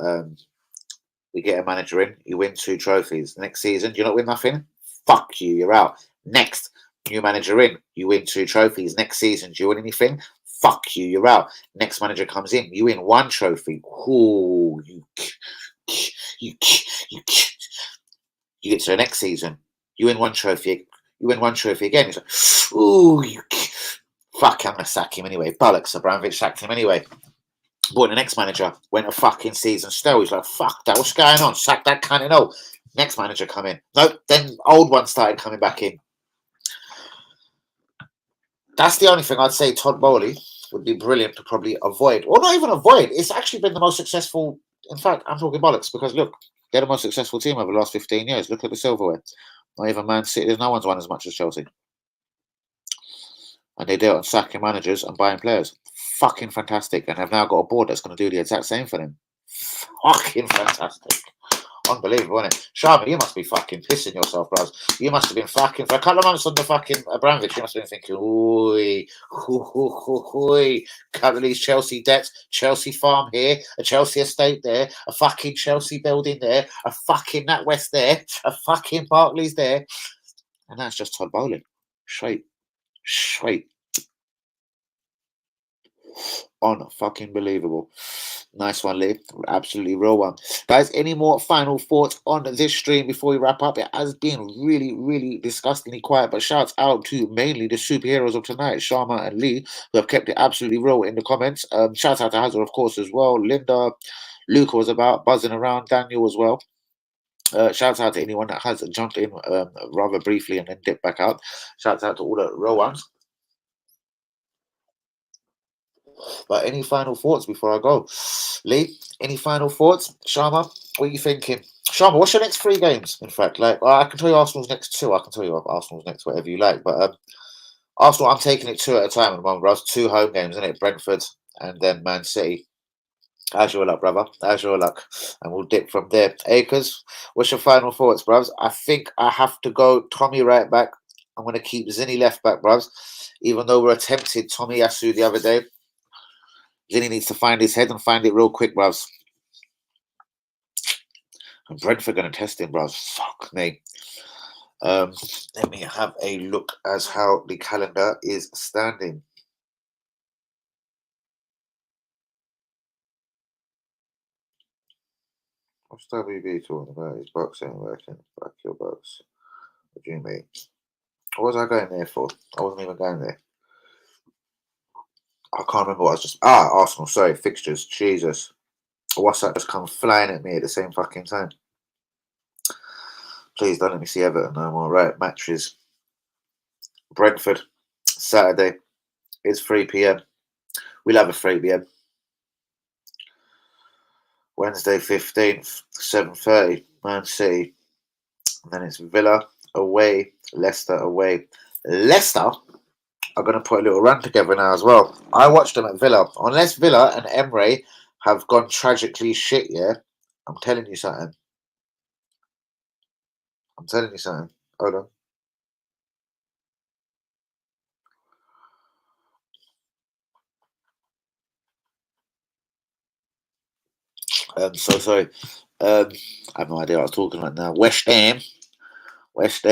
[SPEAKER 1] We get a manager in, you win 2 trophies. Next season, do you not win nothing? Fuck you, you're out. Next, new manager in, you win 2 trophies. Next season, do you win anything? Fuck you, you're out. Next manager comes in, you win 1 trophy. Ooh, you get to the next season, you win 1 trophy. You win 1 trophy again. He's like, ooh, fuck, I'm going to sack him anyway. Bollocks, Abramovich sacked him anyway. But the next manager went a fucking season still. He's like, fuck that, what's going on? Sack that cunt and all. Next manager come in. Nope, then old one started coming back in. That's the only thing I'd say Todd Bowley would be brilliant to probably avoid. Or not even avoid. It's actually been the most successful. In fact, I'm talking bollocks because look, they're the most successful team over the last 15 years. Look at the silverware. Not even Man City. There's no one's won as much as Chelsea. And they do it on sacking managers and buying players. Fucking fantastic. And they've now got a board that's going to do the exact same for them. Fucking fantastic. Unbelievable, isn't it? Sharma, you must be fucking pissing yourself, bros. You must have been fucking, for a couple of months on the fucking Abramovich, you must have been thinking, oi, couple of these Chelsea debts, Chelsea farm here, a Chelsea estate there, a fucking Chelsea building there, a fucking NatWest there, a fucking Barclays there. And that's just Todd Bowling. Straight. Fucking believable. Nice one, Lee. Absolutely real one. Guys, any more final thoughts on this stream before we wrap up? It has been really, really disgustingly quiet, but shouts out to mainly the superheroes of tonight, Sharma and Lee, who have kept it absolutely real in the comments. Shout out to Hazard, of course, as well. Linda, Luca was about buzzing around, Daniel as well. Shouts out to anyone that has jumped in rather briefly and then dipped back out. Shouts out to all the real ones. But any final thoughts before I go? Lee, any final thoughts? Sharma, what are you thinking? Sharma, what's your next 3 games? In fact, I can tell you Arsenal's next 2. I can tell you Arsenal's next, whatever you like. But Arsenal, I'm taking it 2 at a time at the moment, bro. 2 home games, isn't it? Brentford and then Man City. How's your luck, brother? How's your luck? And we'll dip from there. Acres, what's your final thoughts, bros? I think I have to go Tommy right back. I'm going to keep Zinni left back, bros. Even though we're attempted Tommy Yasu the other day. Zinni needs to find his head and find it real quick, bros. And Brentford going to test him, bros. Fuck me. Let me have a look as how the calendar is standing. What's WB talking about? His box ain't working. Fuck your box. What do you mean? What was I going there for? I wasn't even going there. I can't remember what I was just... Arsenal, sorry. Fixtures. Jesus. What's that just come flying at me at the same fucking time? Please don't let me see Everton no more. Right, matches. Brentford, Saturday. It's 3 p.m. We'll have a 3 p.m. Wednesday 15th, 7:30, Man City. And then it's Villa away, Leicester away. Leicester are going to put a little run together now as well. I watched them at Villa. Unless Villa and Emre have gone tragically shit, yeah, I'm telling you something. Hold on. So sorry. I have no idea what I was talking about now. West Ham. Who's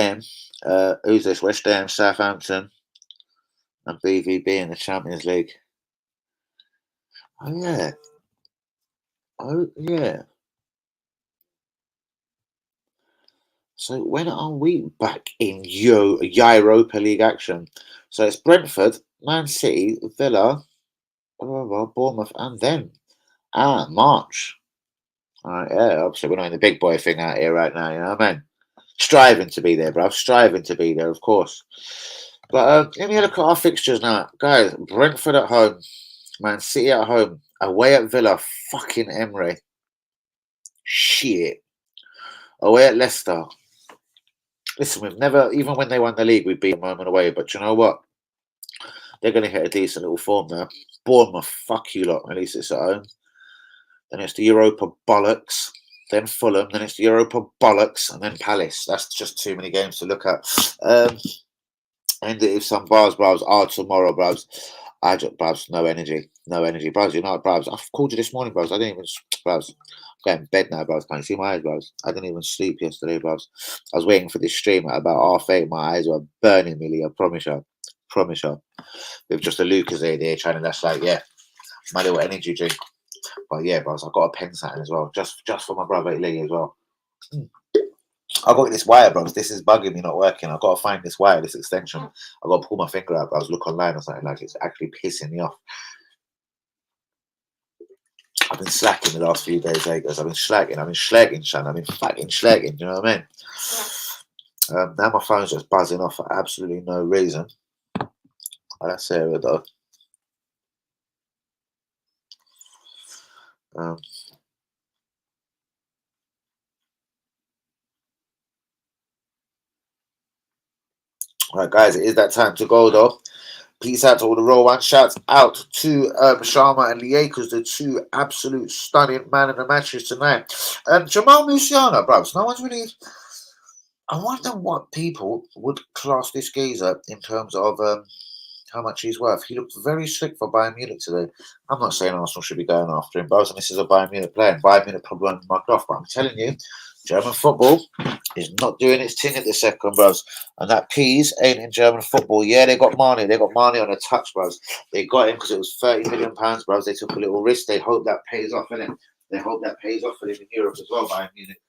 [SPEAKER 1] this? West Ham, Southampton, and BVB in the Champions League. Oh yeah. So when are we back in Europa League action? So it's Brentford, Man City, Villa, Bournemouth, and then March. All right, yeah, obviously we're not in the big boy thing out here right now, you know what I mean? Striving to be there, bro. Striving to be there, of course. But let me look at our fixtures now. Guys, Brentford at home, Man City at home, away at Villa, fucking Emre. Shit. Away at Leicester. Listen, we've never, even when they won the league, we beat them home and away. But you know what? They're going to hit a decent little form now. Bournemouth, fuck you lot. At least it's at home. Then it's the Europa bollocks. Then Fulham. Then it's the Europa bollocks. And then Palace. That's just too many games to look at. And if some bars are tomorrow, bros. I just, bros, no energy. Bros, you know what, bros? I called you this morning, bros. I didn't even, bros. I'm going to bed now, bros. Can you see my eyes, bros? I didn't even sleep yesterday, bros. I was waiting for this stream at about 8:30. My eyes were burning me, Lee. I promise you. With just a Lucas there trying to, that's like, yeah, my little energy drink. But yeah, bros, I've got a pen satin as well, just for my brother Lee as well. I got this wire, bros. This is bugging me, not working. I've got to find this wire, this extension. I've got to pull my finger out. I was look online or something, like it's actually pissing me off. I've been slacking the last few days, Vegas. I've been slagging, son. I've been fucking slagging, you know what I mean? Now my phone's just buzzing off for absolutely no reason. That's Sarah, though. Right, guys, it is that time to go, though. Peace out to all the Raw ones. Shouts out to Sharma and Liekos, the two absolute stunning man of the matches tonight. Jamal Musiala, bros. No one's really. I wonder what people would class this geezer in terms of how much he's worth. He looked very slick for Bayern Munich today. I'm not saying Arsenal should be going after him, bros, and this is a Bayern Munich player. Bayern Munich probably won't mugged off, but I'm telling you, German football is not doing its thing at the second, bros. And that peas ain't in German football. Yeah, they got Marnie. They got Marnie on a touch, bros. They got him because it was £30 million, bros. They took a little risk. They hope that pays off, innit? They hope that pays off for them in Europe as well, Bayern Munich.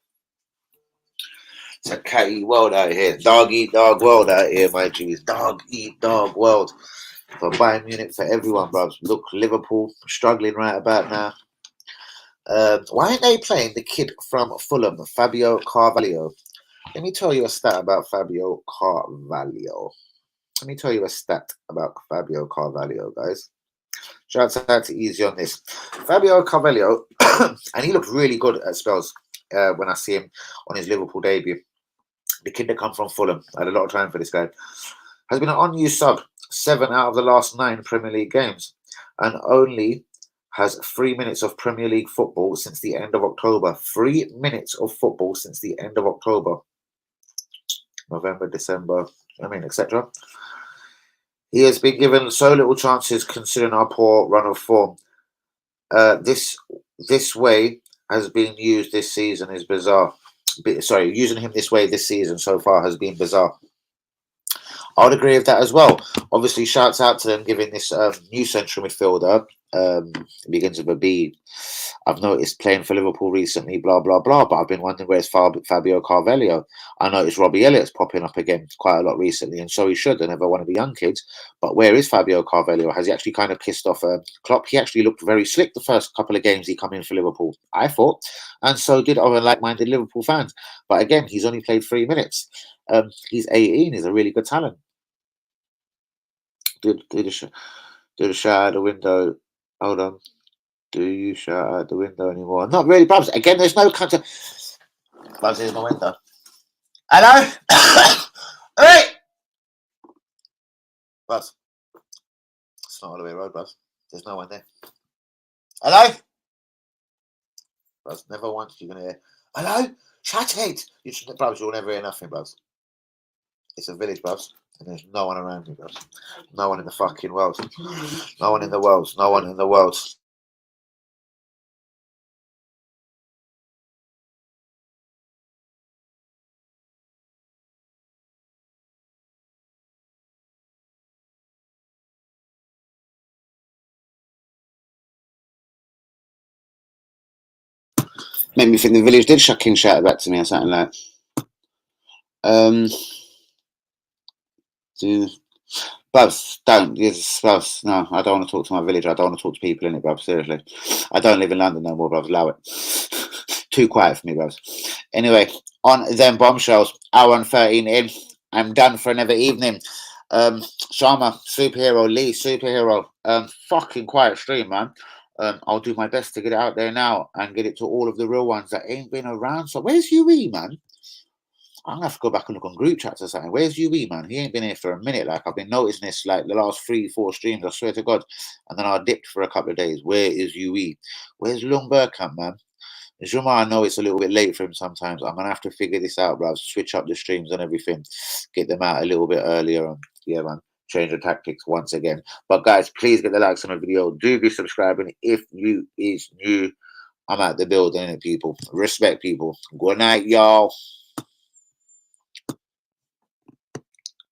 [SPEAKER 1] It's a cat eat world out here. Dog eat dog world out here, my G's. Dog eat dog world. For Bayern Munich, for everyone, bros. Look, Liverpool struggling right about now. Why aren't they playing the kid from Fulham, Fabio Carvalho? Let me tell you a stat about Fabio Carvalho. Let me tell you a stat about Fabio Carvalho, guys. Shout out to Easy on this. Fabio Carvalho, and he looked really good at spells when I see him on his Liverpool debut. The kid that come from Fulham, I had a lot of time for this guy, has been an unused sub 7 out of the last 9 Premier League games, and only has 3 minutes of Premier League football since the end of October. 3 minutes of football since the end of October. November, December, etc. He has been given so little chances considering our poor run of form. This way has been used this season is bizarre. Sorry, using him this way this season so far has been bizarre. I would agree with that as well. Obviously, shouts out to them giving this new central midfielder, begins with a B. I've noticed playing for Liverpool recently, blah, blah, blah, but I've been wondering where's Fabio Carvalho. I noticed Robbie Elliott's popping up again quite a lot recently, and so he should, another one of the young kids. But where is Fabio Carvalho? Has he actually kind of pissed off Klopp? He actually looked very slick the first couple of games he come in for Liverpool, I thought, and so did other like-minded Liverpool fans. But again, he's only played 3 minutes. He's 18, he's a really good talent. Do the shout out the window. Hold on. Do you shout out the window anymore? Not really, Babs. Again, there's no contact. Babs, here's my window. Hello? Hey! Babs. It's not all the way road, Babs. There's no one there. Hello? Babs, never once you're going to hear, hello? Shut it! Babs, you'll never hear nothing, Babs. It's a village, Babs. And there's no one around me, Babs. No one in the fucking world. No one in the world. No one in the world. Made me think the village did fucking shout back to me or something like. Babs, don't. Babs, no, I don't want to talk to my village. I don't want to talk to people in it, Babs. Seriously, I don't live in London no more, Babs. Allow it. Too quiet for me, Babs. Anyway, on them bombshells, hour and 13 in. I'm done for another evening. Sharma, superhero. Lee, superhero. Fucking quiet stream, man. I'll do my best to get it out there now and get it to all of the real ones that ain't been around. So where's UE, man? I'm gonna have to go back and look on group chats or something. Where's UE, man? He ain't been here for a minute. Like, I've been noticing this like the last 3-4 streams, I swear to God. And then I dipped for a couple of days. Where is UE? Where's Long Burkamp, man? Juma, I know it's a little bit late for him sometimes. I'm gonna have to figure this out, bro. Switch up the streams and everything, get them out a little bit earlier. And yeah, man, change the tactics once again. But guys, please get the likes on the video. Do be subscribing if you is new. I'm at the building, people. Respect, people. Good night, y'all.